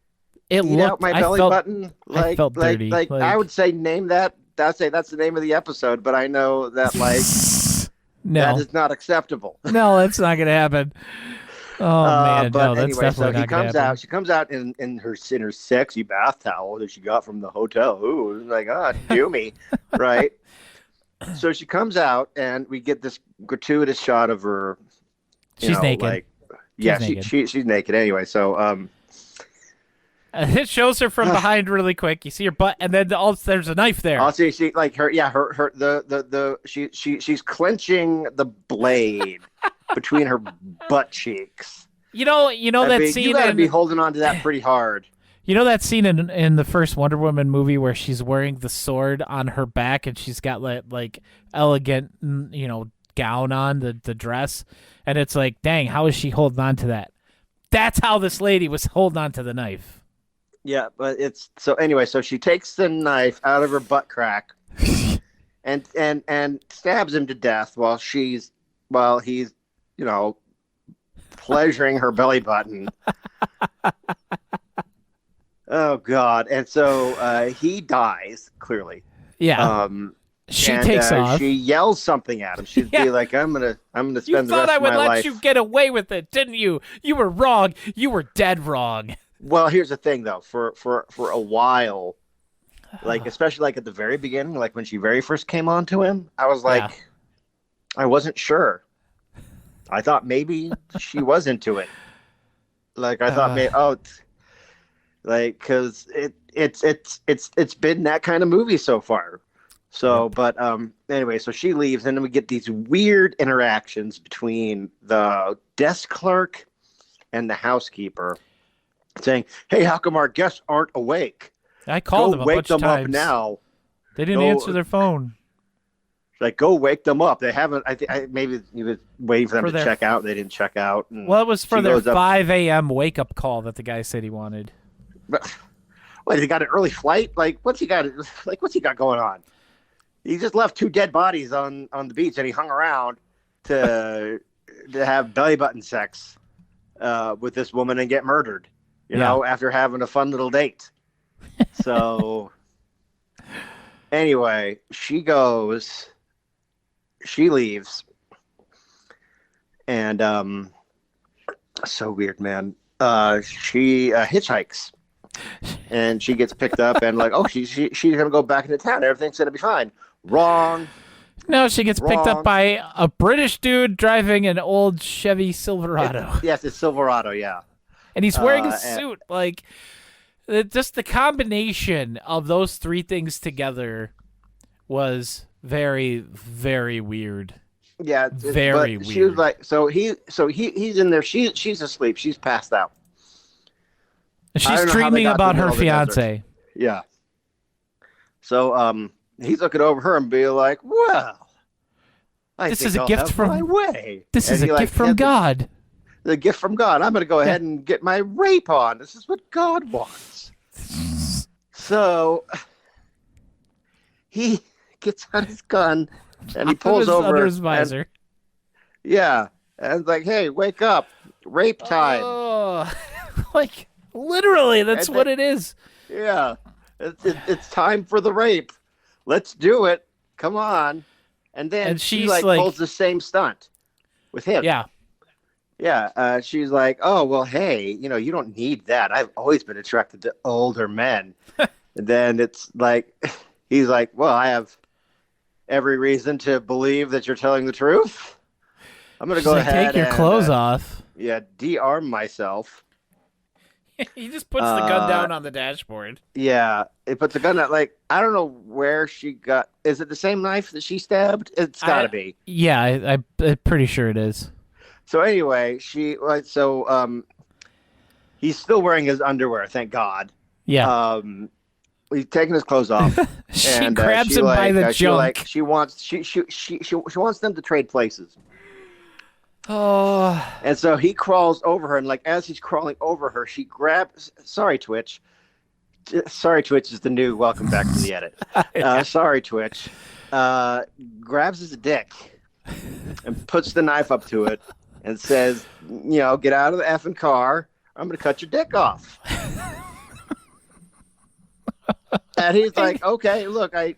eat looked, out my belly button. I felt dirty. Like I would say name that. That's the name of the episode, but I know that that is not acceptable. No, that's not gonna happen. Oh man, but no, that's anyway, definitely so not gonna happen. She comes out in her sexy bath towel that she got from the hotel. Ooh, like do me, right? So she comes out, and we get this gratuitous shot of her. She's naked. She's naked anyway. So it shows her from behind really quick. You see her butt, and then there's a knife there. I'll see. She like her. Yeah, her. She's clenching the blade between her butt cheeks. You know that scene. You gotta be holding on to that pretty hard. You know that scene in the first Wonder Woman movie where she's wearing the sword on her back and she's got like elegant, gown on the dress, and it's like, dang, how is she holding on to that? That's how this lady was holding on to the knife. Yeah, but it's so anyway. So she takes the knife out of her butt crack, and stabs him to death while he's pleasuring her belly button. Oh God! And so he dies clearly. Yeah. She takes off. She yells something at him. She'd be like, "I'm gonna spend the rest of my life." You thought I would let you get away with it, didn't you? You were wrong. You were dead wrong. Well, here's the thing, though. For a while, like especially like at the very beginning, like when she very first came on to him, I was like, I wasn't sure. I thought maybe she was into it. Like I thought maybe like because it's been that kind of movie so far. So, but anyway, so she leaves, and then we get these weird interactions between the desk clerk and the housekeeper, saying, "Hey, how come our guests aren't awake? I called them a bunch of times. Wake them up now. They didn't answer their phone. Like, go wake them up. They haven't. Maybe he was waiting for them to check out. They didn't check out. Well, it was for their 5 a.m. wake up call that the guy said he wanted. But, he got an early flight. Like, what's he got? Like, what's he got going on? He just left 2 dead bodies on the beach, and he hung around to have belly button sex with this woman and get murdered. You know, after having a fun little date. So, anyway, she leaves, and so weird, man. She hitchhikes, and she gets picked up, and like, oh, she's gonna go back into town. Everything's gonna be fine. Wrong. No, she gets picked up by a British dude driving an old Chevy Silverado. Yes, it's Silverado, yeah. And he's wearing a suit. Like, just the combination of those 3 things together was very, very weird. Yeah, very weird. She was like, he's in there. She's asleep. She's passed out. She's dreaming about her fiance. Yeah. So he's looking over her and be like, "Well, this is a gift from my way. This is a gift from God. The gift from God. I'm going to go ahead and get my rape on. This is what God wants." So he gets out his gun and he pulls over under his visor. And it's like, "Hey, wake up! Rape time!" Oh, like literally, that's what it is. Yeah, it's time for the rape. Let's do it. Come on. And then she like pulls the same stunt with him. Yeah. Yeah. She's like, "Oh, well, hey, you don't need that. I've always been attracted to older men." And then it's like, he's like, "Well, I have every reason to believe that you're telling the truth. I'm going to go ahead take your clothes off." Yeah. De-arm myself. He just puts the gun down on the dashboard. Yeah, it puts the gun out. Like, I don't know where she got. Is it the same knife that she stabbed? It's got to be. Yeah, I'm pretty sure it is. So anyway, he's still wearing his underwear. Thank God. Yeah. He's taking his clothes off. She grabs him by the junk. She wants them to trade places. Oh. And so he crawls over her, and like as he's crawling over her, she grabs. Sorry, Twitch. Sorry, Twitch is the new welcome back to the edit. Sorry, Twitch. Grabs his dick and puts the knife up to it and says, "Get out of the effing car. I'm going to cut your dick off." And he's like, "Okay, look, I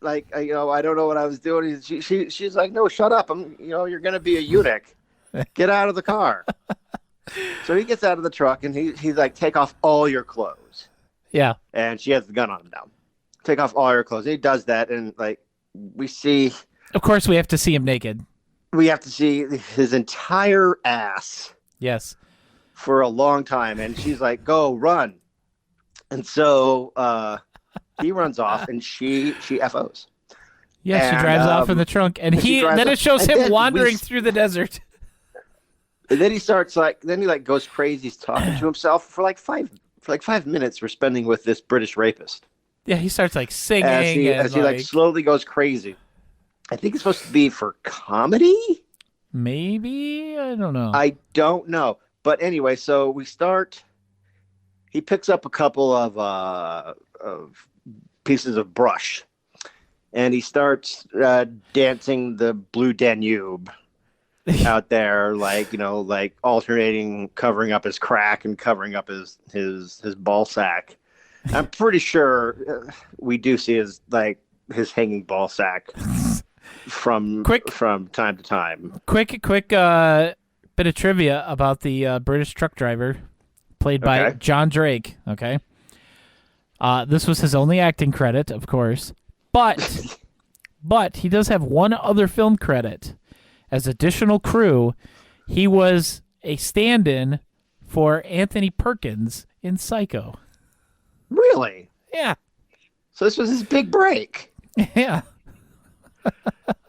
don't know what I was doing." She's like, "No, shut up. You're going to be a eunuch. Get out of the car." So he gets out of the truck and he's like, "Take off all your clothes." Yeah. And she has the gun on him now. "Take off all your clothes." He does that, and like we see. Of course, we have to see him naked. We have to see his entire ass. Yes. For a long time, and she's like, "Go run," and so he runs off, and she FOs. Yeah, she drives off in the trunk, and then it shows him wandering through the desert. And then he starts goes crazy. He's talking to himself for like 5 minutes. We're spending with this British rapist. Yeah, he starts like singing as he slowly goes crazy. I think it's supposed to be for comedy. Maybe, I don't know. I don't know, but anyway, so we start. he picks up a couple of pieces of brush, and he starts dancing the Blue Danube out there, like, like alternating, covering up his crack and covering up his ball sack. I'm pretty sure we do see his hanging ball sack from time to time. Quick bit of trivia about the British truck driver played by John Drake. Okay, this was his only acting credit, of course, but he does have one other film credit as additional crew. He was a stand-in for Anthony Perkins in Psycho. Really? Yeah. So this was his big break. Yeah.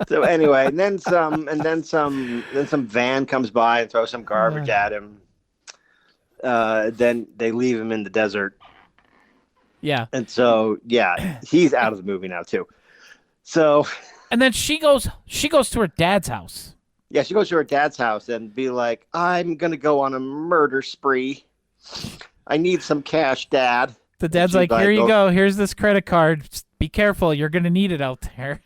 So anyway, and then some van comes by and throws some garbage at him. Then they leave him in the desert. Yeah. And so he's out of the movie now too. So and then she goes to her dad's house. Yeah, she goes to her dad's house and be like, I'm gonna go on a murder spree. I need some cash, Dad. The dad's like, here you go. Here's this credit card. Just be careful. You're going to need it out there.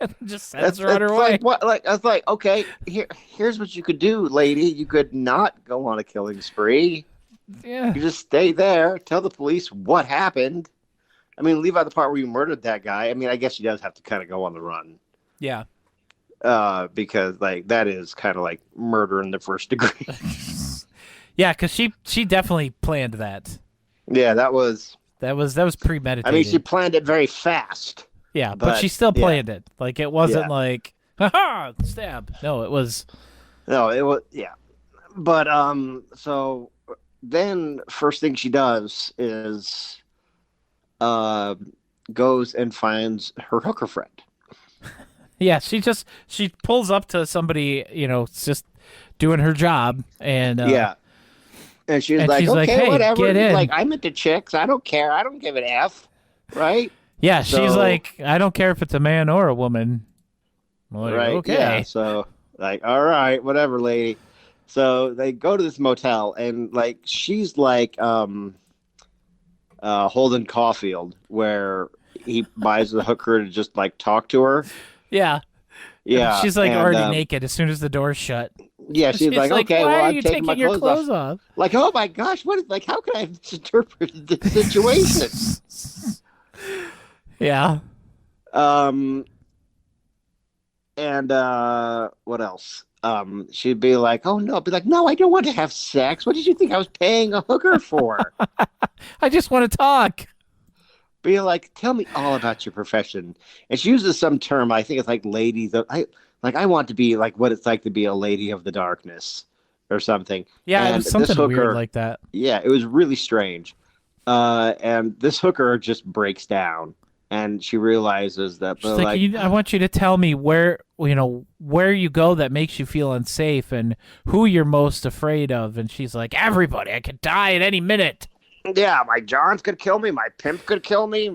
And just sends her on her way. I was like, okay, here's what you could do, lady. You could not go on a killing spree. Yeah. You just stay there. Tell the police what happened. I mean, leave out the part where you murdered that guy. I mean, I guess she does have to kind of go on the run. Yeah. Because that is kind of like murder in the first degree. Yeah, because she definitely planned that. Yeah, that was premeditated. I mean, she planned it very fast. Yeah, but she still planned it. Like, it wasn't like, ha-ha, stab. No, it was. Yeah. But, so then first thing she does is goes and finds her hooker friend. Yeah, she pulls up to somebody, just doing her job, and and she's like, okay, hey, whatever. Get in. Like, I'm into chicks. I don't care. I don't give an F, right? Yeah, she's like, I don't care if it's a man or a woman. Like, right? Okay. Yeah. So, like, all right, whatever, lady. So they go to this motel, and like, she's like, Holden Caulfield, where he buys the hooker to just like talk to her. Yeah. Yeah. She's like already naked as soon as the door's shut. Yeah, she's like, okay, why well, are I'm you taking my your clothes off? Like, oh my gosh, how could I have misinterpreted the situation? Yeah. And what else? She'd be like, oh no, no, I don't want to have sex. What did you think I was paying a hooker for? I just want to talk. Be like, tell me all about your profession. And she uses some term, I think it's like ladies. I want to be like what it's like to be a lady of the darkness or something. Yeah, and it was something hooker, weird like that. Yeah, it was really strange. And this hooker just breaks down, and she realizes that. She's like, I want you to tell me where you go that makes you feel unsafe and who you're most afraid of. And she's like, everybody, I could die at any minute. Yeah, my Johns could kill me. My pimp could kill me.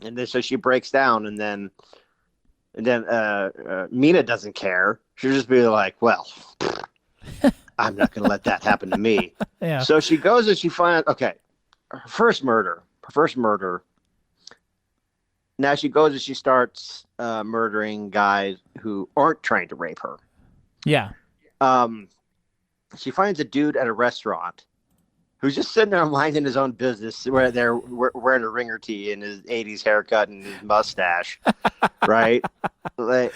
And then so she breaks down, and then Mina doesn't care. She'll just be like, well, I'm not going to let that happen to me. Yeah. So she goes and she finds, her first murder. Now she goes and she starts murdering guys who aren't trying to rape her. Yeah. She finds a dude at a restaurant who's just sitting there minding his own business, where they're wearing a ringer tee and his 80s haircut and his mustache, right? Like,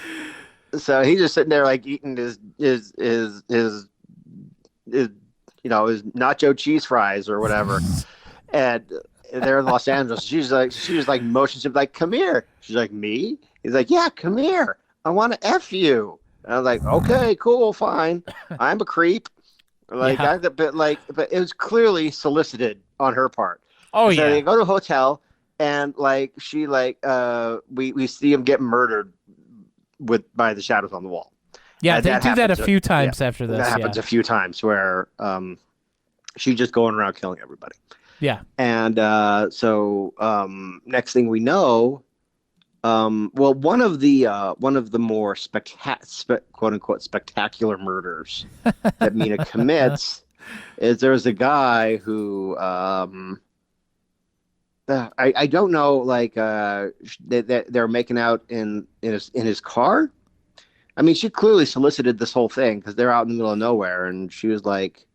so he's just sitting there like eating his nacho cheese fries or whatever. And they're in Los Angeles. She was like motions him like, come here. She's like, me? He's like, yeah, come here. I want to F you. And I was like, okay, cool, fine. I'm a creep. Like, yeah. But it was clearly solicited on her part. Oh, so yeah. they go to a hotel, and like she we see him get murdered by the shadows on the wall. Yeah, they do that a few times times after this. That happens a few times where she's just going around killing everybody. Yeah. And next thing we know, one of the more quote unquote spectacular murders that Mina commits is there's a guy who I don't know, like they're making out in his car. I mean, she clearly solicited this whole thing because they're out in the middle of nowhere, and she was like,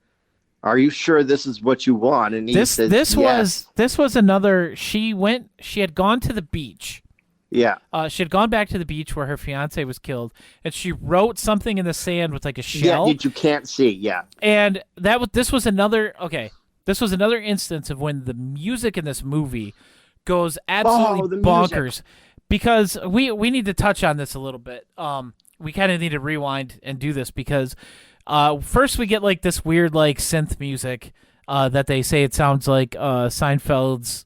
"Are you sure this is what you want?" And he said, "Yes." This was another. She had gone to the beach. Yeah. She had gone back to the beach where her fiance was killed, and she wrote something in the sand with like a shell. Yeah, that you can't see. Yeah. And this was another instance of when the music in this movie goes absolutely bonkers. Because we need to touch on this a little bit. We kind of need to rewind and do this because first we get like this weird like synth music that they say it sounds like Seinfeld's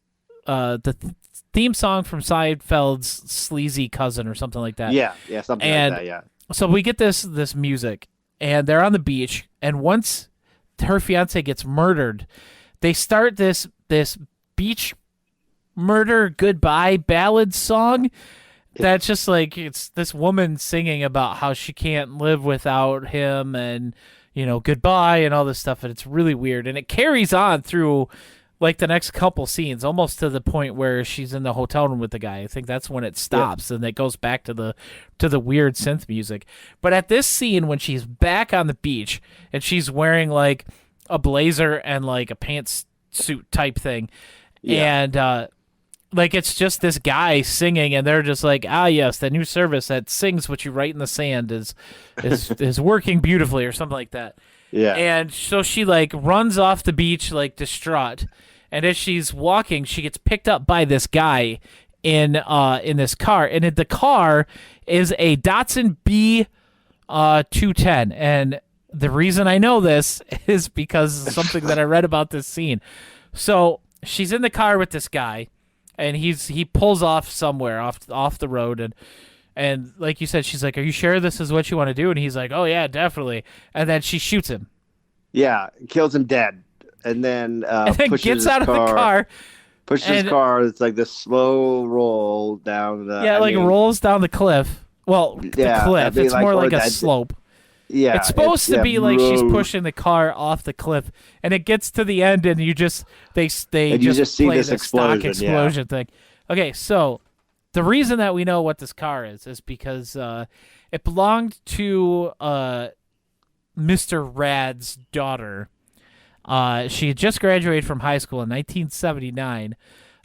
theme song from Seinfeld's sleazy cousin or something like that. Yeah, something like that. Yeah. So we get this music, and they're on the beach, and once her fiance gets murdered, they start this beach murder goodbye ballad song. That's just like, it's this woman singing about how she can't live without him and, goodbye and all this stuff. And it's really weird. And it carries on through like the next couple scenes, almost to the point where she's in the hotel room with the guy. I think that's when it stops, and it goes back to the weird synth music. But at this scene, when she's back on the beach and she's wearing like a blazer and like a pantsuit type thing, and like it's just this guy singing, and they're just like, yes, the new service that sings what you write in the sand is working beautifully, or something like that. Yeah. And so she like runs off the beach like distraught, and as she's walking, she gets picked up by this guy in this car, and the car is a Datsun B 210. And the reason I know this is because of something that I read about this scene. So she's in the car with this guy, and he pulls off somewhere off the road, and like you said, she's like, "Are you sure this is what you want to do?" And he's like, "Oh yeah, definitely." And then she shoots him. Yeah, kills him dead, and then gets out of the car, pushes his car. It's like this slow roll down the. Yeah, rolls down the cliff. Well, the cliff. It's more like a slope. Yeah, it's supposed to be like she's pushing the car off the cliff, and it gets to the end, and you just they just see play this explosion thing. Okay, so the reason that we know what this car is because it belonged to Mr. Rad's daughter. She had just graduated from high school in 1979,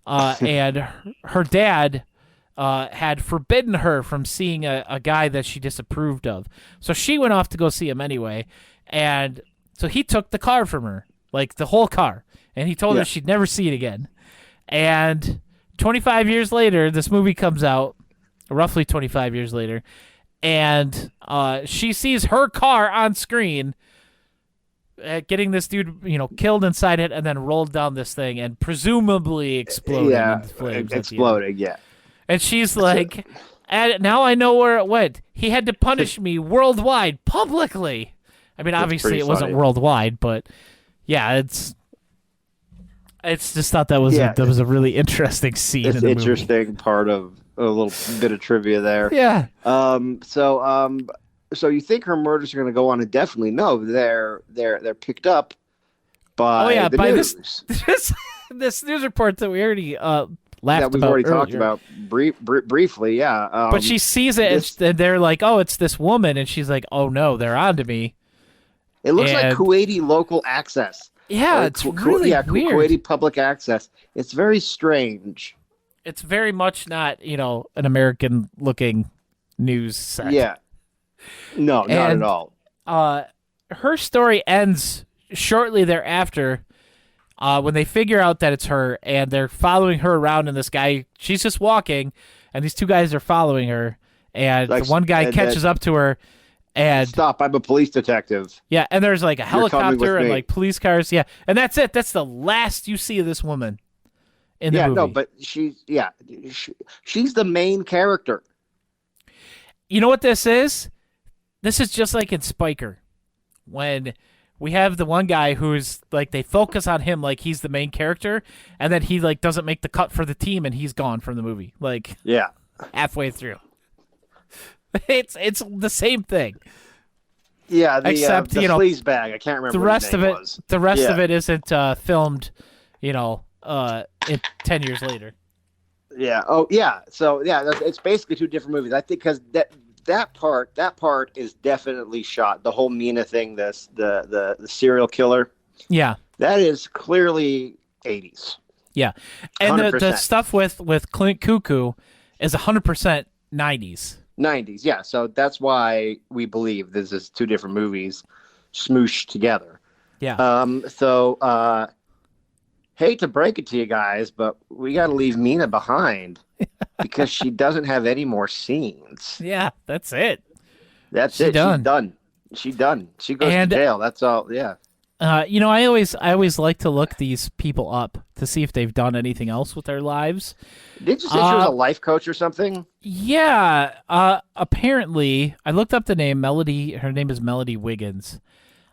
and her dad had forbidden her from seeing a guy that she disapproved of. So she went off to go see him anyway, and so he took the car from her, like the whole car, and he told her she'd never see it again. And 25 years later, this movie comes out, roughly 25 years later, and she sees her car on screen getting this dude, killed inside it and then rolled down this thing and presumably exploding into flames. Exploding, yeah. And she's like, now I know where it went. He had to punish me worldwide, publicly. I mean, obviously it wasn't worldwide, but yeah, it's just thought that was a really interesting scene. It's in the interesting movie. Part of a little bit of trivia there. Yeah. So you think her murders are going to go on indefinitely? No, they're picked up by the news. This news report that we already laughed that we've about already earlier. talked about briefly. Yeah. But she sees it, and they're like, "Oh, it's this woman," and she's like, "Oh no, they're onto me." It looks like Kuwaiti local access. Yeah, it's really weird. Kuwaiti public access. It's very strange. It's very much not, an American-looking news set. Yeah. No, not at all. Her story ends shortly thereafter when they figure out that it's her, and they're following her around, and this guy, she's just walking, and these two guys are following her, and the one guy catches up to her, and stop, I'm a police detective. Yeah, and there's like a helicopter and like police cars, yeah, and that's it. That's the last you see of this woman in the movie. No, but she's the main character. You know what this is? This is just like in Spiker, when we have the one guy who's like, they focus on him like he's the main character, and then he like doesn't make the cut for the team, and he's gone from the movie. Like, halfway through. It's the same thing. Yeah, except the sleaze bag. I can't remember the what rest his of name it. was. The rest of it isn't filmed. 10 years later. Yeah. Oh, yeah. So yeah, it's basically two different movies. I think because that part is definitely shot. The whole Mina thing, the serial killer. Yeah. That is clearly 80s. Yeah, and the 100%. stuff with Clint Cuckoo is 100% 90s. 90s. Yeah. So that's why we believe this is two different movies smooshed together. Yeah. Hate to break it to you guys, but we got to leave Mina behind because she doesn't have any more scenes. Yeah, that's it. That's it. She's done. She's done. She goes to jail. That's all. Yeah. I always like to look these people up to see if they've done anything else with their lives. Did you say she was a life coach or something? Yeah. Apparently, I looked up the name Melody. Her name is Melody Wiggins.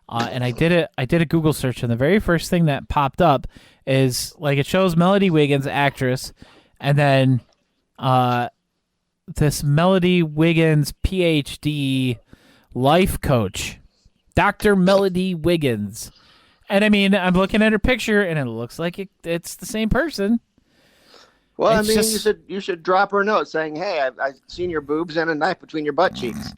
And I did a Google search, and the very first thing that popped up is like it shows Melody Wiggins, actress, and then this Melody Wiggins PhD life coach, Dr. Melody Wiggins. And I mean, I'm looking at her picture, and it looks like it's the same person. Well, you should drop her a note saying, "Hey, I've seen your boobs and a knife between your butt cheeks."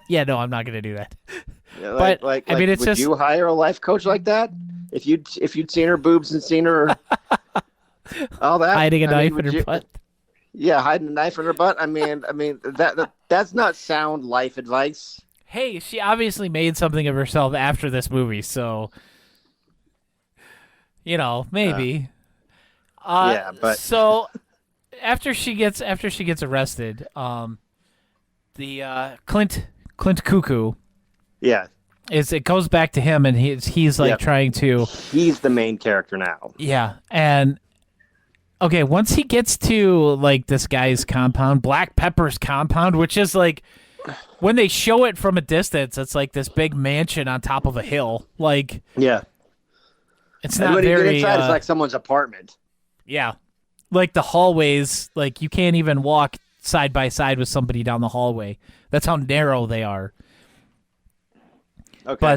Yeah, no, I'm not going to do that. Yeah, would you hire a life coach like that if you'd seen her boobs and seen her all that hiding a knife in her butt? Yeah, hiding a knife in her butt. I mean that's not sound life advice. Hey, she obviously made something of herself after this movie, so maybe. Yeah, but so after she gets arrested, the Clint Cuckoo. Yeah. It goes back to him, and he's like trying to. He's the main character now. Yeah, and okay, once he gets to like this guy's compound, Black Pepper's compound, which is like when they show it from a distance, it's like this big mansion on top of a hill. Like, yeah, it's not very. When you get inside, it's like someone's apartment. Yeah, like the hallways, like you can't even walk side by side with somebody down the hallway. That's how narrow they are. Okay,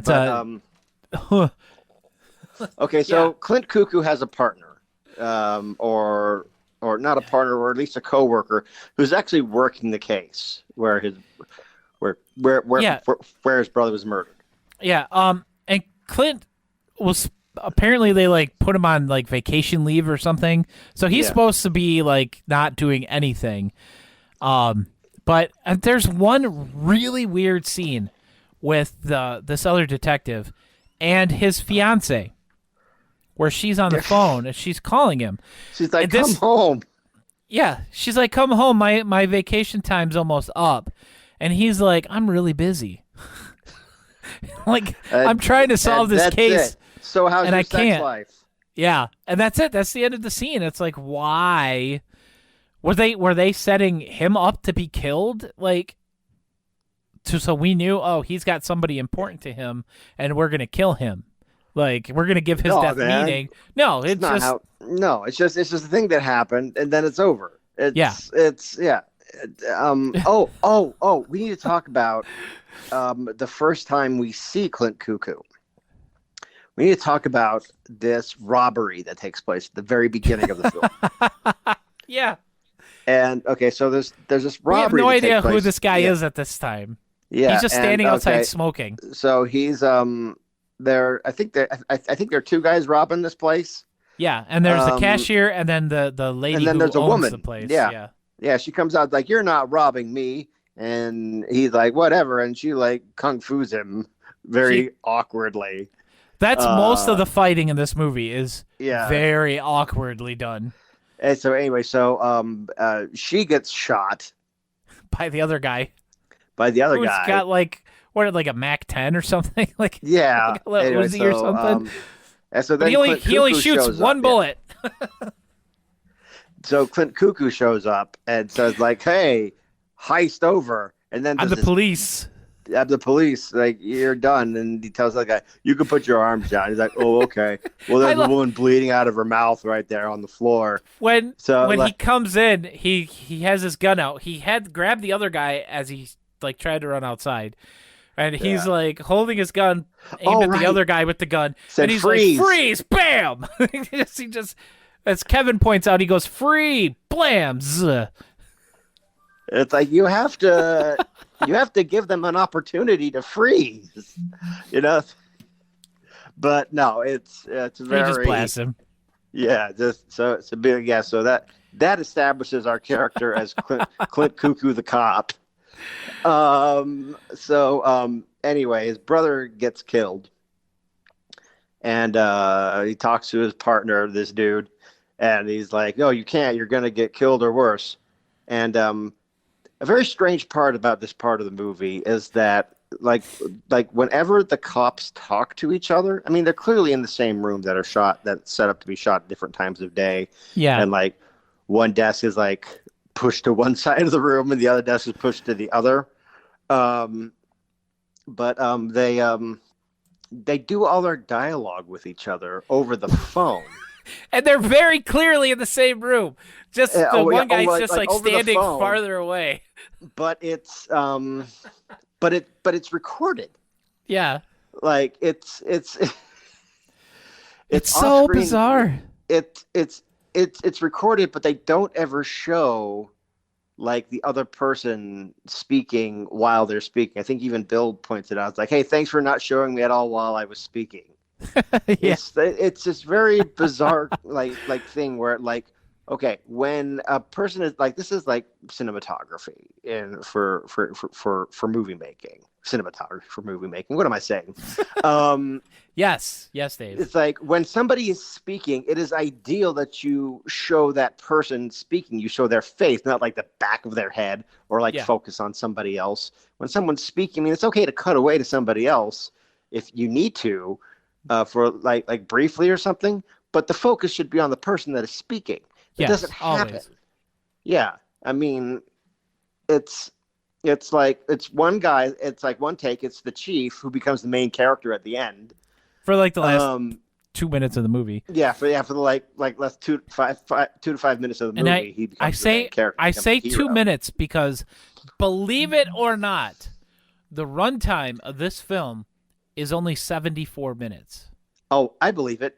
okay, so Clint Cuckoo has a partner, or not a partner, or at least a coworker who's actually working the case where his brother was murdered. Yeah. And Clint was apparently they like put him on like vacation leave or something, so he's supposed to be like not doing anything. But there's one really weird scene with this other detective and his fiance, where she's on the phone and she's calling him. She's like, "Come home." Yeah, she's like, "Come home. My vacation time's almost up," and he's like, "I'm really busy." Like, I'm trying to solve this case. It. So how's your sex life? Yeah, and that's it. That's the end of the scene. It's like, why? Were they setting him up to be killed? Like, so we knew, he's got somebody important to him, and we're gonna kill him. Like, we're gonna give his death meaning. No, it's just it's just a thing that happened, and then it's over. We need to talk about the first time we see Clint Cuckoo. We need to talk about this robbery that takes place at the very beginning of the film. Yeah. And okay, so there's this robbery. We have no idea who this guy is at this time. Yeah, he's just standing outside smoking. So he's there. I think there are two guys robbing this place. Yeah, and there's the cashier, and then the lady and then who there's a owns woman. The place. Yeah. She comes out like, "You're not robbing me," and he's like, "Whatever," and she like kung fu's him very awkwardly. That's most of the fighting in this movie is very awkwardly done. And so anyway, she gets shot by the other guy. Who's got like a Mac 10 or something, like like a little Uzi or something. And so then he only shoots one bullet. So Clint Cuckoo shows up and says like, "Hey, heist over," and then I'm the police. I'm the police. Like, "You're done." And he tells that guy, "You can put your arms down." He's like, "Oh, okay." Well, there's a woman bleeding out of her mouth right there on the floor. When he comes in, he has his gun out. He had grabbed the other guy as he like tried to run outside, and he's like holding his gun aimed at the other guy with the gun, and he's freeze. like, "Freeze!" Bam! he just, as Kevin points out, he goes, "Free!" Blam! Zzz. It's like you have to give them an opportunity to freeze, you know. But no, it's very. He just blasts him. Yeah, just so it's a big So that establishes our character as Clint Cuckoo the cop. Anyway, his brother gets killed, and he talks to his partner, this dude, and he's like, "No, you can't. You're gonna get killed or worse." And a very strange part about this part of the movie is that like whenever the cops talk to each other, I mean, they're clearly in the same room that's set up to be shot at different times of day. Yeah. And like one desk is like pushed to one side of the room and the other desk is pushed to the other. They do all their dialogue with each other over the phone. And they're very clearly in the same room. Just one guy's just like standing farther away. But it's but it's recorded. Yeah. Like it's so bizarre. It's recorded, but they don't ever show like the other person speaking while they're speaking. I think even Bill points it out. It's like, "Hey, thanks for not showing me at all while I was speaking." Yeah. It's this very bizarre like thing where like, okay, when a person is like, this is like cinematography and for movie making, cinematography for movie making. What am I saying? Yes, Dave. It's like when somebody is speaking, it is ideal that you show that person speaking. You show their face, not like the back of their head or like focus on somebody else. When someone's speaking, I mean, it's okay to cut away to somebody else if you need to. For like briefly or something, but the focus should be on the person that is speaking. It doesn't happen. Always. Yeah, I mean, it's like it's one guy. It's like one take. It's the chief who becomes the main character at the end for like the last 2 minutes of the movie. Yeah, for the like last 2 to 5 minutes of the movie. He becomes the main character. I say 2 minutes because, believe it or not, the runtime of this film is only 74 minutes. Oh, I believe it,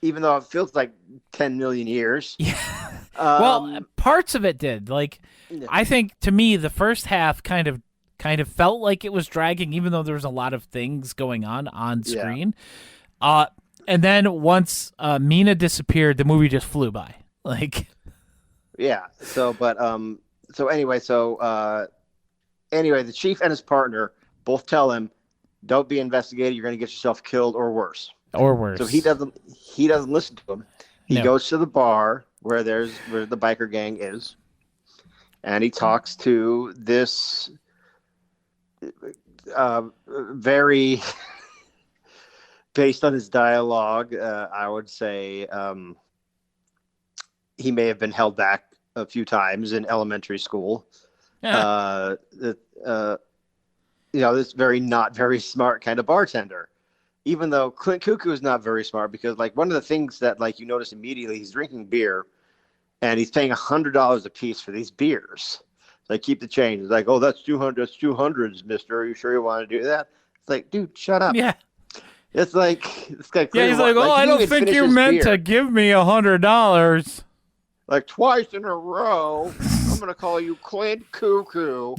even though it feels like 10 million years. Yeah. Well, parts of it did. Like, I think to me, the first half kind of felt like it was dragging, even though there was a lot of things going on screen. Yeah. And then once Mina disappeared, the movie just flew by. Like, yeah. Anyway, the chief and his partner both tell him, "Don't be investigated. You're going to get yourself killed or worse." Or worse. So he doesn't listen to him. He goes to the bar where the biker gang is, and he talks to this very, based on his dialogue, I would say he may have been held back a few times in elementary school. Yeah. This not very smart kind of bartender, even though Clint Cuckoo is not very smart, because like one of the things that like you notice immediately, he's drinking beer and he's paying $100 a piece for these beers. Like, keep the change. It's like, "Oh, that's 200, that's 200s, mister. Are you sure you want to do that?" It's like, dude, shut up. Yeah. It's like, yeah, he's like, "Oh, I don't think you meant to give me $100. Like twice in a row. I'm going to call you Clint Cuckoo."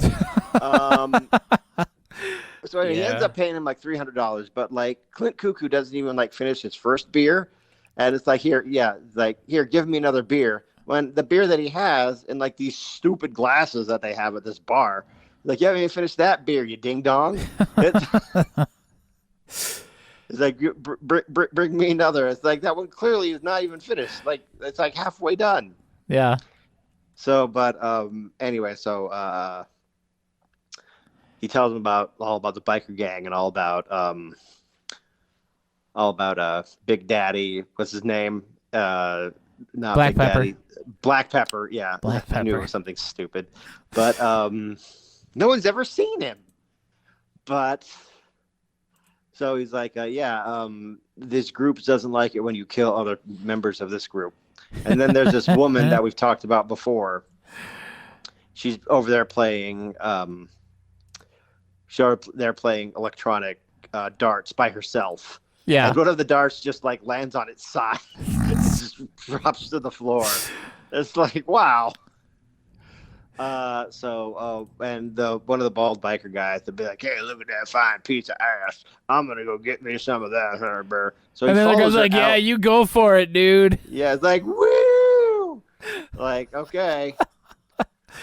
So he ends up paying him like $300, but like Clint Cuckoo doesn't even like finish his first beer, and it's like, here, give me another beer. When the beer that he has in like these stupid glasses that they have at this bar, like, "You haven't even finished that beer, you ding dong." It's like, bring me another. It's like, that one clearly is not even finished. Like, it's like halfway done. Yeah. So, but anyway, he tells him all about the biker gang and all about Big Daddy. What's his name? Not Black Big Pepper. Daddy. Black Pepper. Yeah, Black Pepper. I knew it was something stupid, but no one's ever seen him. But so he's like, this group doesn't like it when you kill other members of this group. And then there's this woman that we've talked about before. She's over there playing She's there playing electronic darts by herself. Yeah. And one of the darts just like lands on its side. It just drops to the floor. It's like, wow. And one of the bald biker guys would be like, "Hey, look at that fine piece of ass. I'm gonna go get me some of that, Herbert." So and then the guy's like, "Yeah, you go for it, dude." Yeah, it's like, woo! Like, okay.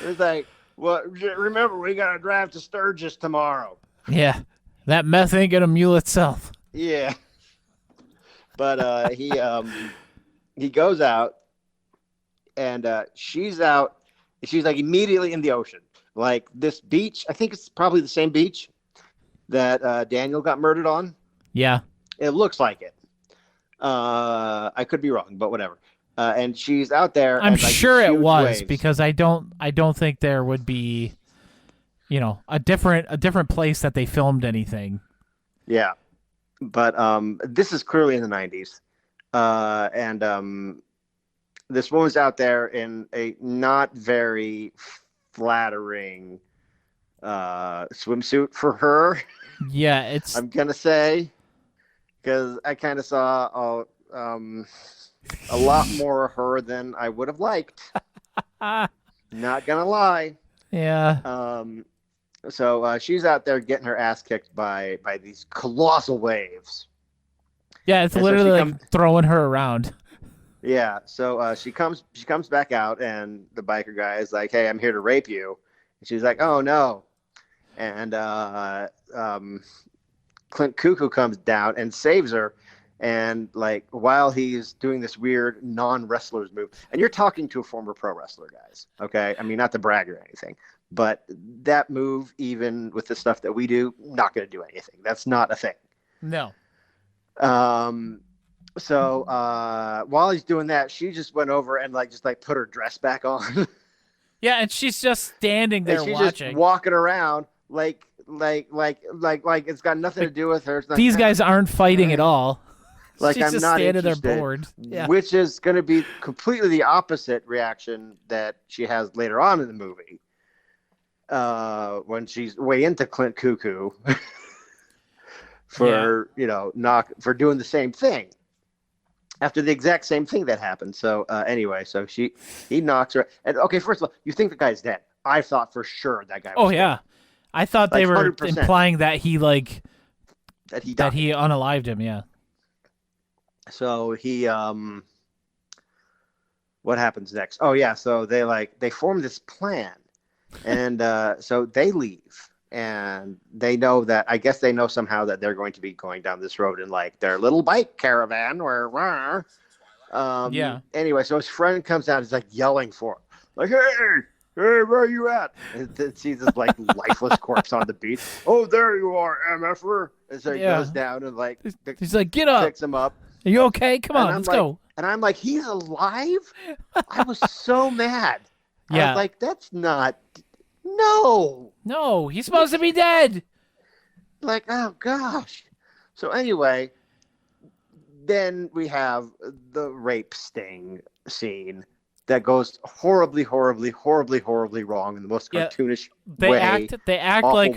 It's like, well, remember, we gotta drive to Sturgis tomorrow. Yeah, that meth ain't gonna mule itself. Yeah. But he goes out, and she's out. She's like immediately in the ocean. Like this beach, I think it's probably the same beach that Daniel got murdered on. Yeah. It looks like it. I could be wrong, but whatever. And she's out there. I'm sure it was waves. because I don't think there would be, a different place that they filmed anything. Yeah, but this is clearly in the 90s, and this woman's out there in a not very flattering swimsuit for her. Yeah, it's. I'm gonna say, because I kind of saw a lot more of her than I would have liked. Not gonna lie. Yeah. So she's out there getting her ass kicked by these colossal waves. Yeah, it's literally like throwing her around. Yeah, so she comes back out, and the biker guy is like, "Hey, I'm here to rape you," and she's like, "Oh no," and Clint Cuckoo comes down and saves her, and like while he's doing this weird non-wrestlers move, and you're talking to a former pro wrestler, guys, okay? I mean, not to brag or anything, but that move, even with the stuff that we do, not going to do anything. That's not a thing. No. So while he's doing that, she just went over and just put her dress back on. Yeah, and she's just standing there and she's watching, just walking around like it's got nothing to do with her. These guys aren't fighting at all. Like, she's I'm just not standing interested, there bored. Yeah. Which is going to be completely the opposite reaction that she has later on in the movie, when she's way into Clint Cuckoo for for doing the same thing. After the exact same thing that happened. So anyway, so he knocks her. And okay, first of all, you think the guy's dead. I thought for sure that guy was dead. Yeah. I thought they were 100%. implying that he died. That he unalived him, yeah. So he what happens next? Oh yeah, so they form this plan. And so they leave. And they know that, I guess they know somehow that they're going to be going down this road in their little bike caravan yeah. Anyway, so his friend comes out, he's yelling for him. Hey, where are you at? And sees this lifeless corpse on the beach. Oh, there you are, MFer. And so he goes down and he's like, get up. Picks him up. Are you okay? Come on, let's go. And I'm like, he's alive? I was so mad. Yeah. I was like, that's not... No, he's supposed to be dead. Oh gosh. So anyway, then we have the rape sting scene that goes horribly, horribly, horribly, horribly wrong in the most cartoonish way. They act like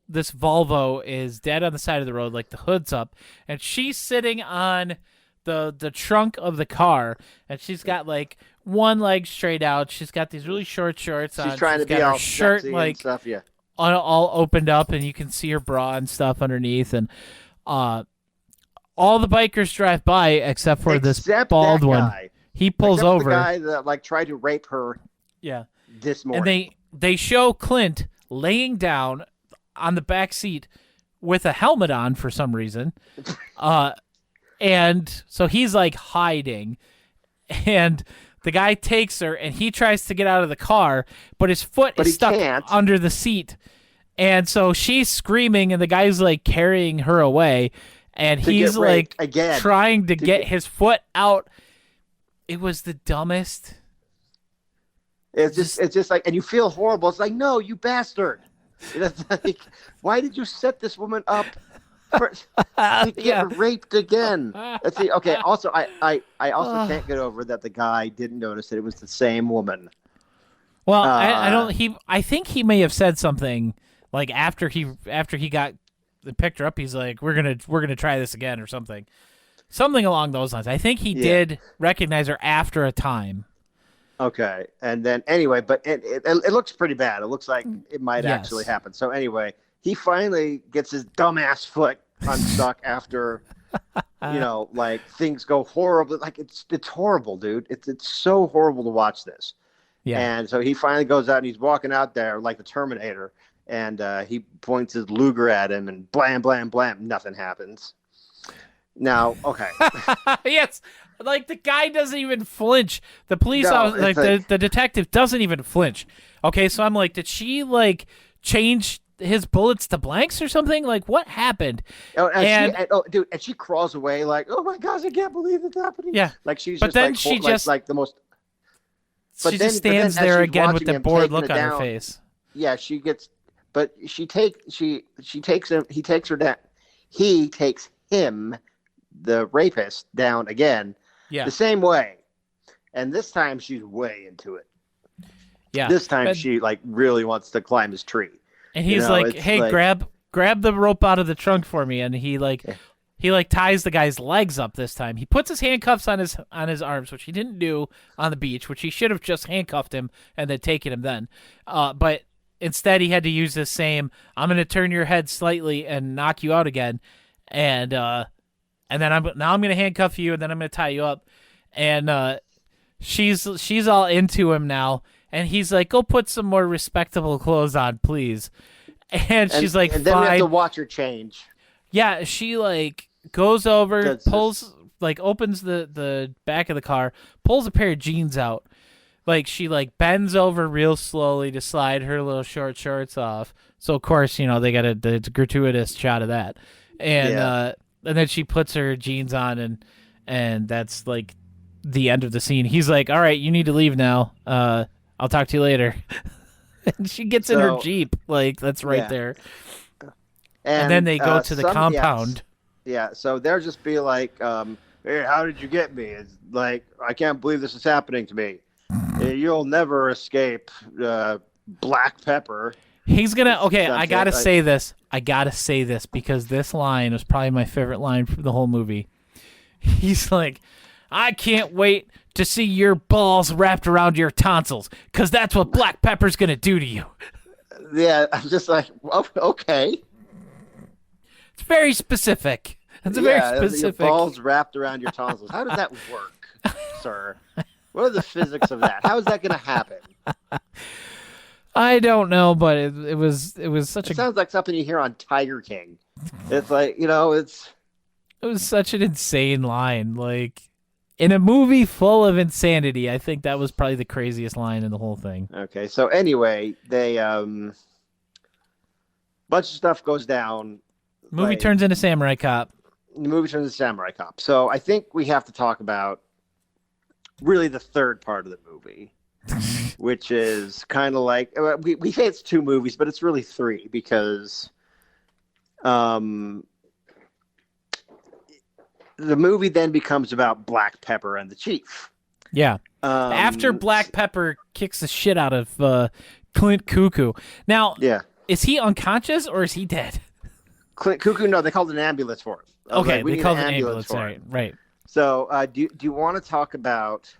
this Volvo is dead on the side of the road, like the hood's up, and she's sitting on the trunk of the car, and she's got one leg straight out. She's got these really short shorts on. She's trying to be all shirt sexy and stuff, yeah. all opened up, and you can see her bra and stuff underneath. And all the bikers drive by except for this bald one. He pulls over. The guy that tried to rape her. Yeah. This morning. And they show Clint laying down on the back seat with a helmet on for some reason. And so he's hiding, and the guy takes her, and he tries to get out of the car, but his foot is stuck under the seat. And so she's screaming, and the guy's carrying her away, and he's trying to get his foot out. It was the dumbest. It's just and you feel horrible. It's no, you bastard. It's why did you set this woman up to get raped again? Let's see. Okay. Also, I also can't get over that the guy didn't notice that it was the same woman. Well, I think he may have said something Like after he picked her up, he's like, we're gonna try this again or something along those lines. I think he did recognize her after a time. Okay, and then anyway, but it looks pretty bad. It looks like it might actually happen. So anyway, he finally gets his dumbass foot unstuck after, like things go horribly. Like it's horrible, dude. It's so horrible to watch this. Yeah. And so he finally goes out and he's walking out there like the Terminator, and he points his Luger at him, and blam, blam, blam, nothing happens. Now, okay. Yes. Like the guy doesn't even flinch. The police officer, the detective doesn't even flinch. Okay, so I'm like, did she like change his bullets to blanks or something? Like what happened? And she crawls away like, oh my gosh, I can't believe it's happening. Yeah, like she's but just then like, she just like the most. She just stands there again with the bored look on her face. Yeah, she gets, but she takes him. He takes her down. He takes him, the rapist, down again. Yeah. The same way. And this time she's way into it. Yeah. This time she like really wants to climb his tree. And he's like, hey, like, grab the rope out of the trunk for me. And he ties the guy's legs up this time. He puts his handcuffs on his arms, which he didn't do on the beach, which he should have just handcuffed him and then taken him then. But instead he had to use this same, I'm going to turn your head slightly and knock you out again. And then I'm going to handcuff you, and then I'm going to tie you up. And she's all into him now, and he's like, "Go put some more respectable clothes on, please." And she's like, and then fine. We have to watch her change. Yeah, she like goes over, opens the back of the car, pulls a pair of jeans out. Like she like bends over real slowly to slide her little short shorts off. So of course, they got the gratuitous shot of that. And and then she puts her jeans on, and that's like the end of the scene. He's like, all right, you need to leave now. I'll talk to you later. And she gets in her Jeep. Like, that's right there. And then they go to the compound. Yeah, so they'll just be like, hey, how did you get me? It's like, I can't believe this is happening to me. You'll never escape black pepper. He's gonna I gotta say this. I gotta say this because this line was probably my favorite line from the whole movie. He's like, I can't wait to see your balls wrapped around your tonsils, because that's what black pepper's gonna do to you. Yeah, I'm just like, okay. It's very specific. It's very specific. Your balls wrapped around your tonsils. How does that work, sir? What are the physics of that? How is that gonna happen? I don't know, but it was such It sounds like something you hear on Tiger King. It's like, it was such an insane line. Like, in a movie full of insanity, I think that was probably the craziest line in the whole thing. Okay, so anyway, they bunch of stuff goes down. Movie turns into Samurai Cop. The movie turns into Samurai Cop. So I think we have to talk about really the third part of the movie. Which is kind of like we say it's two movies, but it's really three because the movie then becomes about Black Pepper and the Chief. Yeah. After Black Pepper kicks the shit out of Clint Cuckoo. Now, is he unconscious or is he dead? Clint Cuckoo, no, they called an ambulance for him. Okay, they called an ambulance for him. Right. So do you want to talk about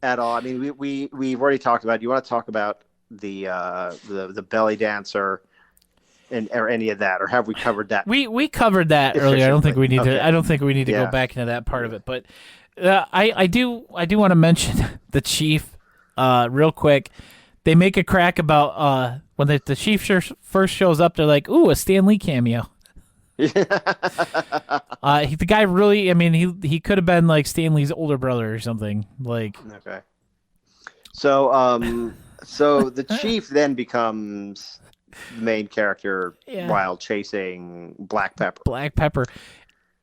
at all? I mean, we've already talked about. Do you want to talk about the belly dancer or any of that, or have we covered that? We covered that earlier. I don't think we need to. I don't think we need to go back into that part of it. But I do want to mention the Chief real quick. They make a crack about when the Chief first shows up. They're like, "Ooh, a Stan Lee cameo." The guy really, I mean, he could have been like Stan Lee's older brother or something. Like, okay. So so the Chief then becomes the main character while chasing Black Pepper.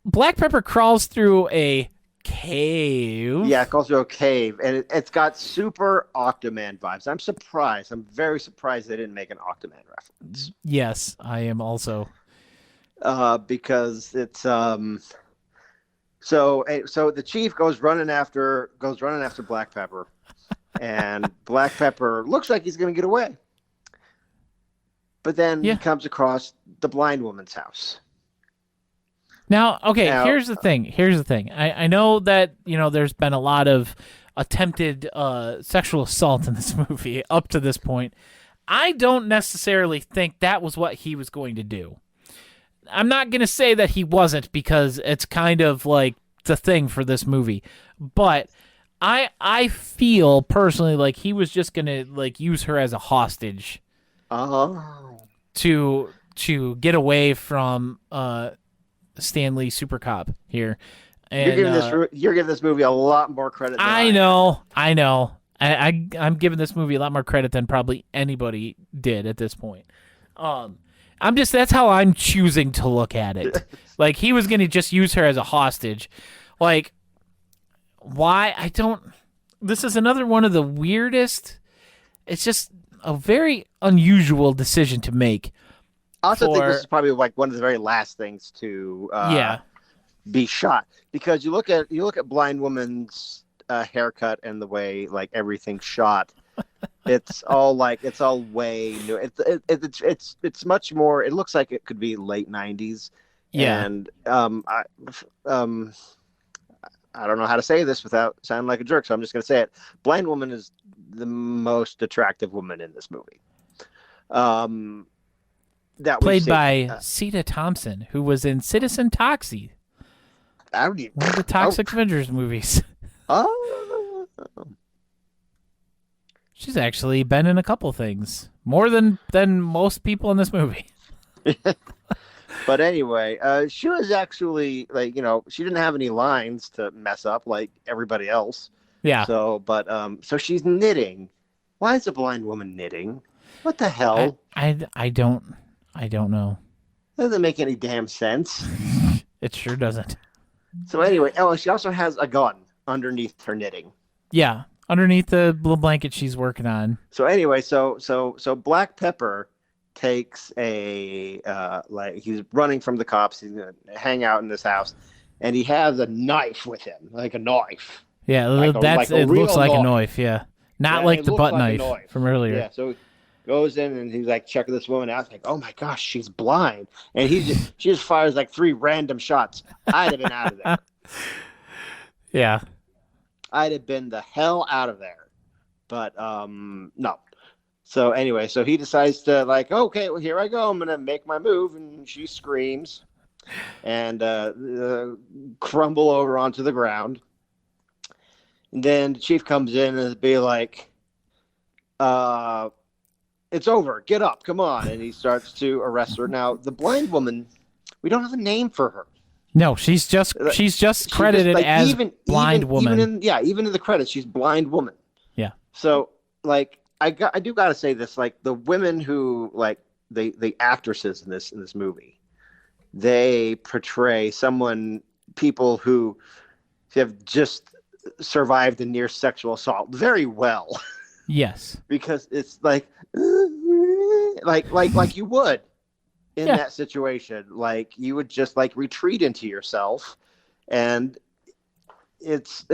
Black Pepper crawls through a cave. Yeah, it goes through a cave, and it's got super Octoman vibes. I'm surprised. I'm very surprised they didn't make an Octoman reference. Yes, I am also. Because it's so the Chief goes running after Black Pepper, and Black Pepper looks like he's going to get away. But then Yeah. he comes across the blind woman's house. Now, okay, Now- here's the thing. I know that, there's been a lot of attempted sexual assault in this movie up to this point. I don't necessarily think that was what he was going to do. I'm not going to say that he wasn't, because it's kind of like the thing for this movie. But I feel personally like he was just going to like use her as a hostage Oh. to get away from Stanley Super Cop here. And, You're giving this movie a lot more credit than I know. I'm giving this movie a lot more credit than probably anybody did at this point. That's how I'm choosing to look at it. Like, he was going to just use her as a hostage. Like, why? This is another one of the weirdest. It's just a very unusual decision to make. I also think this is probably like one of the very last things to be shot, because you look at Blind Woman's haircut and the way like everything's shot. It's all way new. It's much more. It looks like it could be late '90s. Yeah. And I don't know how to say this without sounding like a jerk, so I'm just going to say it. Blind Woman is the most attractive woman in this movie. That played by Sita Thompson, who was in Citizen Toxie, one of the Toxic Avengers movies. Oh. She's actually been in a couple things, more than most people in this movie. But anyway, she was actually she didn't have any lines to mess up like everybody else. Yeah. So she's knitting. Why is a blind woman knitting? What the hell? I don't know. Doesn't make any damn sense. It sure doesn't. So anyway, she also has a gun underneath her knitting. Yeah, underneath the little blanket she's working on. So anyway, so Black Pepper takes he's running from the cops. He's gonna hang out in this house, and he has a knife with him, like a knife. Yeah, it looks like a knife. Yeah, not like the butt knife from earlier. Yeah, so he goes in and he's like checking this woman out. He's like, oh my gosh, she's blind, and she just fires like 3 random shots. I'd have been out of there. Yeah, I'd have been the hell out of there. But no. So anyway, so he decides to okay, well, here I go. I'm going to make my move. And she screams and crumble over onto the ground. And then the chief comes in and be like, it's over. Get up. Come on. And he starts to arrest her. Now, the blind woman, we don't have a name for her. No, she's just credited as blind woman. Even in the credits, she's blind woman. Yeah. So I do got to say this, the women who the actresses in this movie, they portray people who have just survived a near sexual assault very well. Yes. Because it's like you would in that situation, you would just retreat into yourself, and it's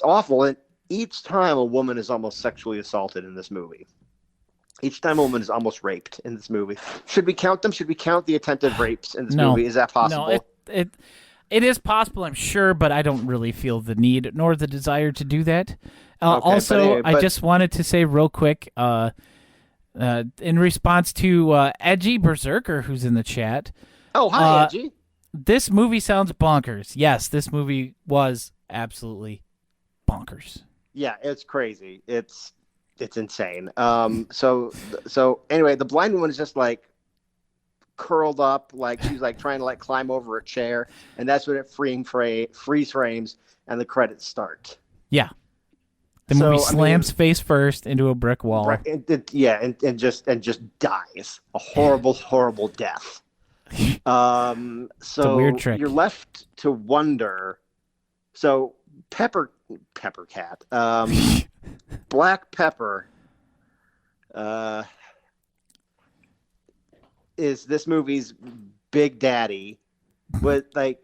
awful. And each time a woman is almost sexually assaulted in this movie. Each time a woman is almost raped in this movie. Should we count them? Should we count the attempted rapes in this movie? Is that possible? No, it is possible, I'm sure, but I don't really feel the need nor the desire to do that. I just wanted to say real quick, in response to Edgy Berserker, who's in the chat. Oh, hi, Edgy. This movie sounds bonkers. Yes, this movie was absolutely bonkers. Yeah, it's crazy. It's insane. So anyway, the blind woman is just curled up, she's trying to climb over a chair, and that's when it freeze frames and the credits start. Yeah. The movie slams face first into a brick wall. Right, and just dies a horrible, horrible death. So it's a weird trick. You're left to wonder. So Pepper Cat, Black Pepper, is this movie's big daddy, but I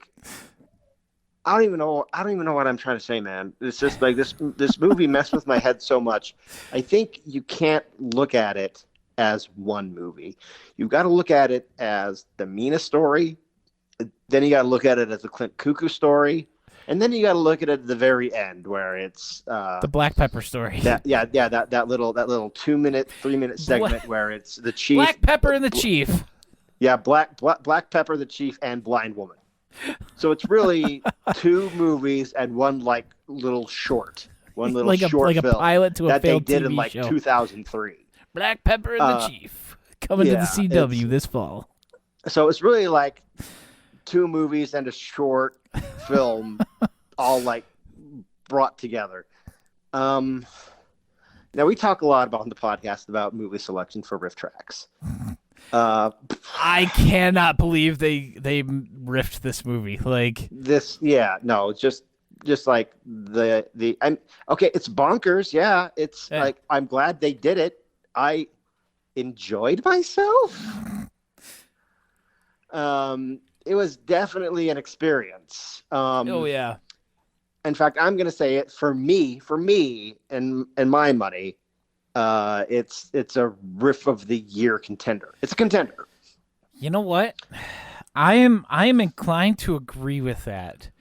don't even know what I'm trying to say, man. It's just this movie messed with my head so much. I think you can't look at it as one movie. You've got to look at it as the Mina story. Then you got to look at it as the Clint Cuckoo story. And then you got to look at it at the very end where it's the black pepper story. that little 2-minute, 3-minute segment where it's the chief, Black Pepper and the Chief. Yeah, Black Pepper, the Chief, and Blind Woman. So it's really 2 movies and one like little short, short like film a pilot to a that they failed did TV in like show. 2003. Black Pepper and the Chief coming to the CW this fall. So it's really like 2 movies and a short film all like brought together. Now we talk a lot about on the podcast about movie selection for RiffTrax. I cannot believe they riffed this movie like this. Yeah, no, just like the I'm okay. It's bonkers. Yeah, it's like I'm glad they did it. I enjoyed myself. It was definitely an experience. oh yeah. In fact, I'm going to say it for me, and my money, it's a Riff of the Year contender. It's a contender. You know what? I am inclined to agree with that.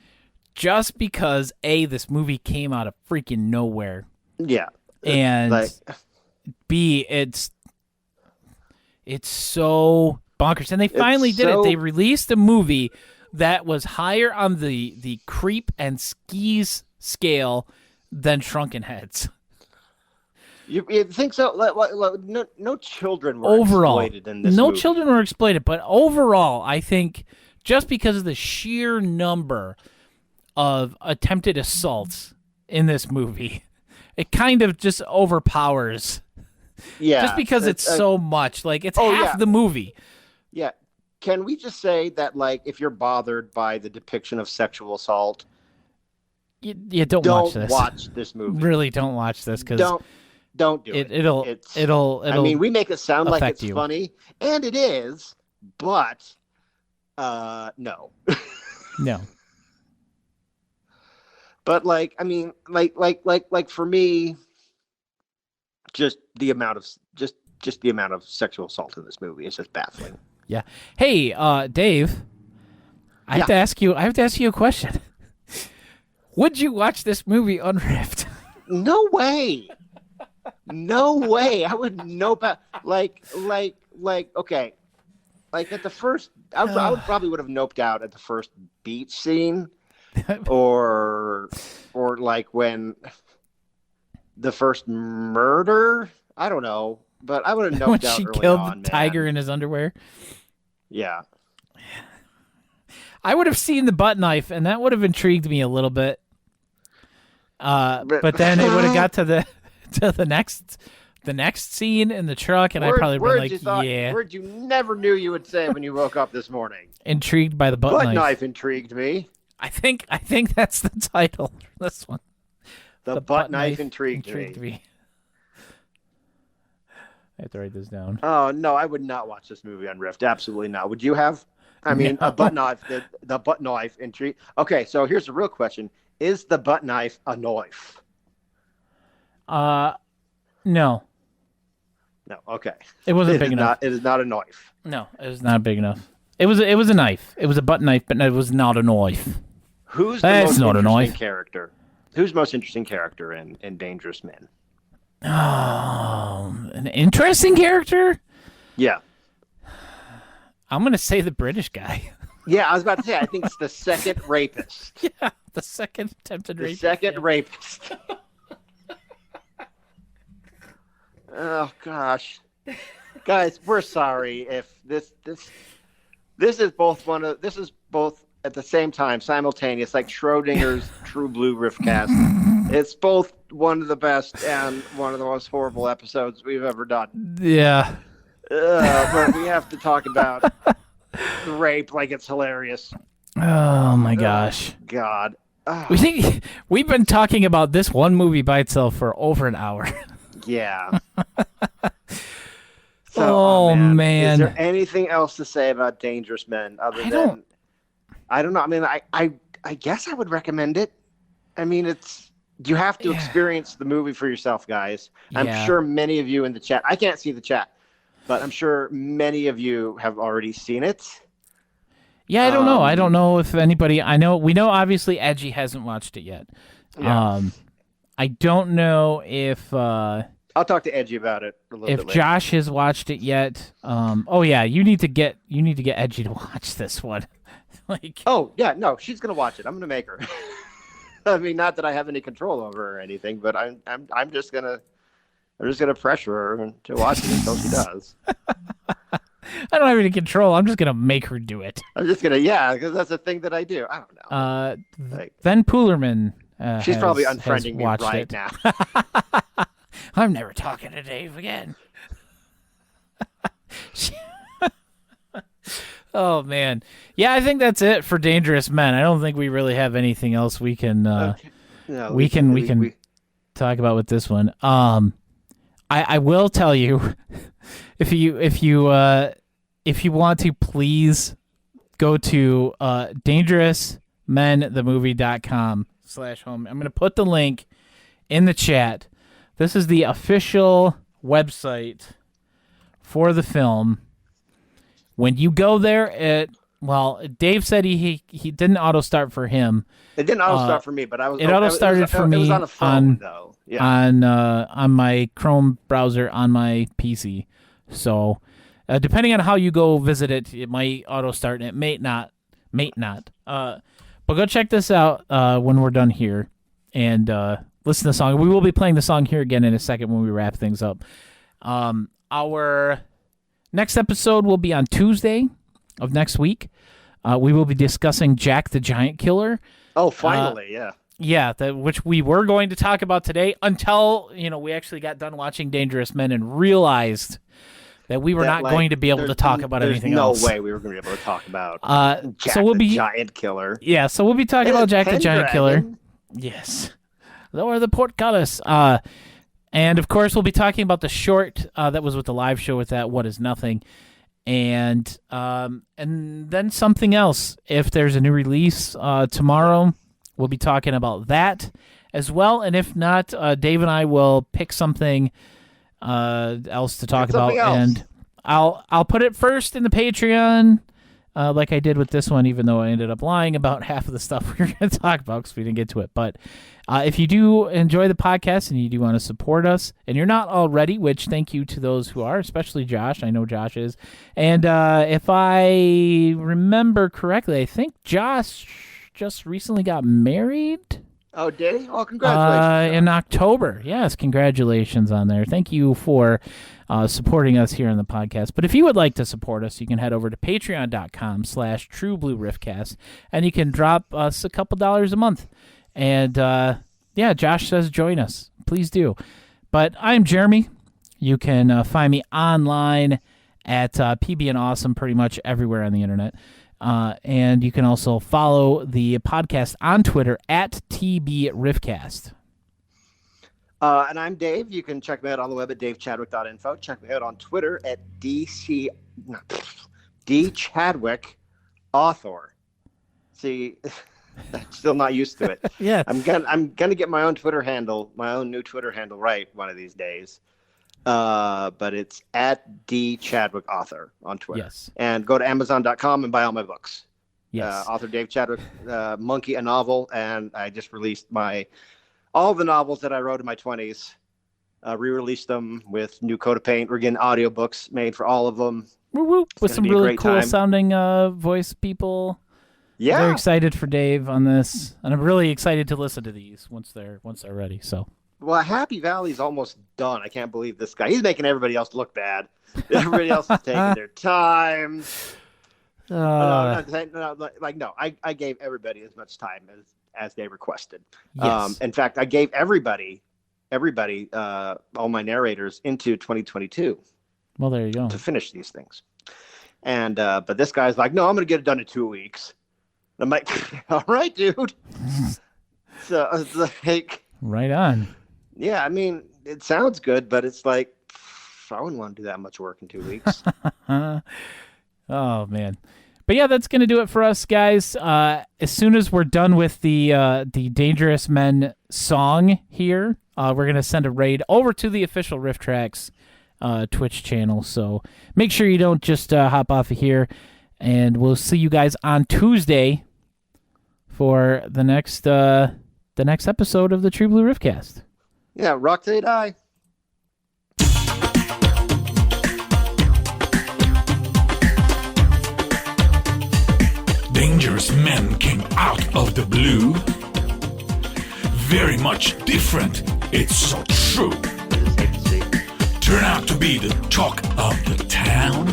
Just because this movie came out of freaking nowhere. Yeah. And B, it's so bonkers. And they finally did it. They released a movie that was higher on the creep and skis scale than Shrunken Heads. You think so? No children were exploited in this movie. No children were exploited, but overall, I think just because of the sheer number of attempted assaults in this movie, it kind of just overpowers. Yeah. Just because it's so much. Like, it's half the movie. Yeah. Can we just say that, like, if you're bothered by the depiction of sexual assault, you don't watch this movie. Really, don't watch this because don't do it. It'll. I mean, we make it sound like it's you. funny, and it is, but no. No. But like, I mean, like for me, just the amount of sexual assault in this movie is just baffling. Yeah. Hey, Dave, I have to ask you a question. Would you watch this movie unriffed? No way. No way. I would nope out. Like, okay. Like at the first, I would probably would have noped out at the first beach scene, or like when the first murder. I don't know, but I would have noped when out she early killed on, the tiger in his underwear. Yeah. I would have seen the butt knife, and that would have intrigued me a little bit. But then it would have got to the next scene in the truck, and I'd probably be like, yeah. Word you never knew you would say when you woke up this morning. Intrigued by the butt knife. Butt knife intrigued me. I think that's the title for this one. The butt knife intrigued me. I have to write this down. Oh no, I would not watch this movie on Rift. Absolutely not. Would you have? I mean, a butt knife. The butt knife intrigue. Okay, so here's the real question: is the butt knife a knife? No. No. Okay. It wasn't big enough. It is not a knife. No, it was not big enough. It was a knife. It was a butt knife, but it was not a knife. Who's the most interesting character? Who's most interesting character in Dangerous Men? Oh, an interesting character? Yeah. I'm going to say the British guy. Yeah, I was about to say, I think it's the second rapist. Yeah, the second attempted rapist. The second rapist. Oh, gosh. Guys, we're sorry if this is both at the same time, simultaneous, like Schrodinger's True Blue Riffcast. It's both one of the best and one of the most horrible episodes we've ever done. Yeah. But we have to talk about the rape like it's hilarious. Oh my gosh. Oh, God. We've been talking about this one movie by itself for over an hour. Yeah. So, oh man. Is there anything else to say about Dangerous Men other than I don't know. I mean, I guess I would recommend it. I mean, you have to experience the movie for yourself, guys. I'm sure many of you in the chat. I can't see the chat, but I'm sure many of you have already seen it. Yeah, I don't know. I don't know if anybody. We know obviously Edgy hasn't watched it yet. Yeah. I don't know if I'll talk to Edgy about it a little bit later. Josh has watched it yet. Oh yeah, you need to get Edgy to watch this one. Like, oh yeah, no, she's gonna watch it. I'm gonna make her. I mean, not that I have any control over her or anything, but I'm just gonna pressure her to watch it until she does. I don't have any control. I'm just gonna make her do it. I'm just gonna, because that's a thing that I do. I don't know. Ben Poolerman. She's probably unfriending me right now. I'm never talking to Dave again. Oh man, yeah, I think that's it for Dangerous Men. I don't think we really have anything else we can we can talk about with this one. I will tell you, if you want to, please go to dangerousmenthemovie.com/home. I'm going to put the link in the chat. This is the official website for the film. When you go there, Dave said he didn't auto start for him. It didn't auto start for me, but I was. It auto started for me. It was on a phone though. Yeah. On my Chrome browser on my PC. So, depending on how you go visit it, it might auto start and it may not. But go check this out when we're done here and listen to the song. We will be playing the song here again in a second when we wrap things up. Our next episode will be on Tuesday of next week. We will be discussing Jack the Giant Killer. Oh, finally, yeah. Yeah, which we were going to talk about today until, we actually got done watching Dangerous Men and realized that we were not going to be able to talk about anything else. There's no way we were going to be able to talk about Jack the Giant Killer. Yeah, so we'll be talking about Jack the Giant Killer. Yes. Lower the portcullis. And, of course, we'll be talking about the short that was with the live show with that What Is Nothing. And then something else. If there's a new release tomorrow, we'll be talking about that as well. And if not, Dave and I will pick something else to talk about. And I'll put it first in the Patreon, like I did with this one, even though I ended up lying about half of the stuff we were going to talk about because we didn't get to it. But if you do enjoy the podcast and you do want to support us, and you're not already, which thank you to those who are, especially Josh. I know Josh is. And if I remember correctly, I think Josh just recently got married. Oh, did he? Oh, congratulations. In October. Yes, congratulations on there. Thank you for supporting us here on the podcast. But if you would like to support us, you can head over to patreon.com/trueblueriffcast, and you can drop us a couple dollars a month. And, Josh says join us. Please do. But I'm Jeremy. You can find me online at PB and Awesome pretty much everywhere on the internet. And you can also follow the podcast on Twitter at TBRiffcast. And I'm Dave. You can check me out on the web at davechadwick.info. Check me out on Twitter at DChadwickAuthor. See, I'm still not used to it. Yeah, I'm gonna get my own Twitter handle, my own new Twitter handle right one of these days. But it's at DChadwickAuthor on Twitter. Yes. And go to Amazon.com and buy all my books. Yes. Author Dave Chadwick, Monkey, a novel, and I just released all the novels that I wrote in my 20s. Re-released them with new coat of paint. We're getting audiobooks made for all of them. Woo-woo. With some really cool sounding voice people. Yeah. Very excited for Dave on this, and I'm really excited to listen to these once they're ready. So. Well, Happy Valley's almost done. I can't believe this guy. He's making everybody else look bad. Everybody else is taking their time. I gave everybody as much time as they requested. Yes. In fact, I gave everybody, all my narrators into 2022. Well, there you go. To finish these things. And but this guy's like, no, I'm going to get it done in 2 weeks. And I'm like, all right, dude. So it's like, right on. Yeah, I mean, it sounds good, but it's like, I wouldn't want to do that much work in 2 weeks. Oh, man. But yeah, that's going to do it for us, guys. As soon as we're done with the Dangerous Men song here, we're going to send a raid over to the official RiffTrax Twitch channel. So make sure you don't just hop off of here, and we'll see you guys on Tuesday for the next episode of the True Blue Riffcast. Yeah, rock till you die. Dangerous men came out of the blue. Very much different, it's so true. Turn out to be the talk of the town.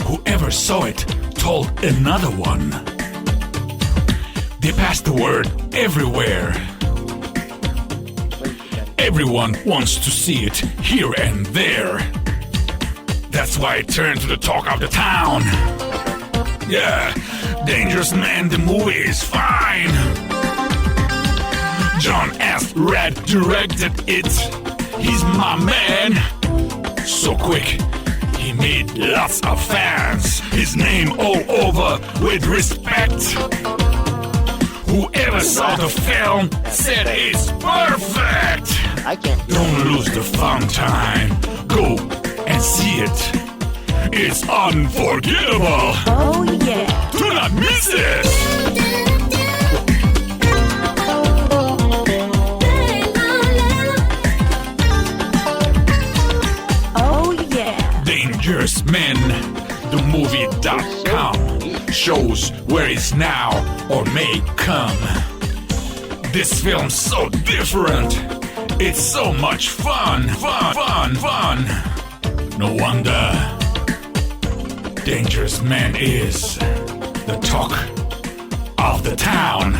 Whoever saw it told another one. They passed the word everywhere. Everyone wants to see it here and there. That's why it turned to the talk of the town. Yeah, Dangerous Man, the movie is fine. John S. Red directed it. He's my man. So quick, he made lots of fans. His name all over with respect. Whoever saw the film said it's perfect. Don't lose the fun time. Go and see it. It's unforgettable. Oh, yeah. Do not miss it. Oh, yeah. Dangerous Men, the movie.com shows where it's now or may come. This film's so different. It's so much fun. No wonder Dangerous Man is the talk of the town.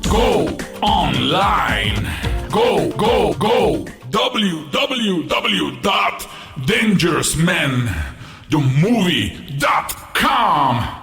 Go online. Go. www.dangerousmenthemovie.com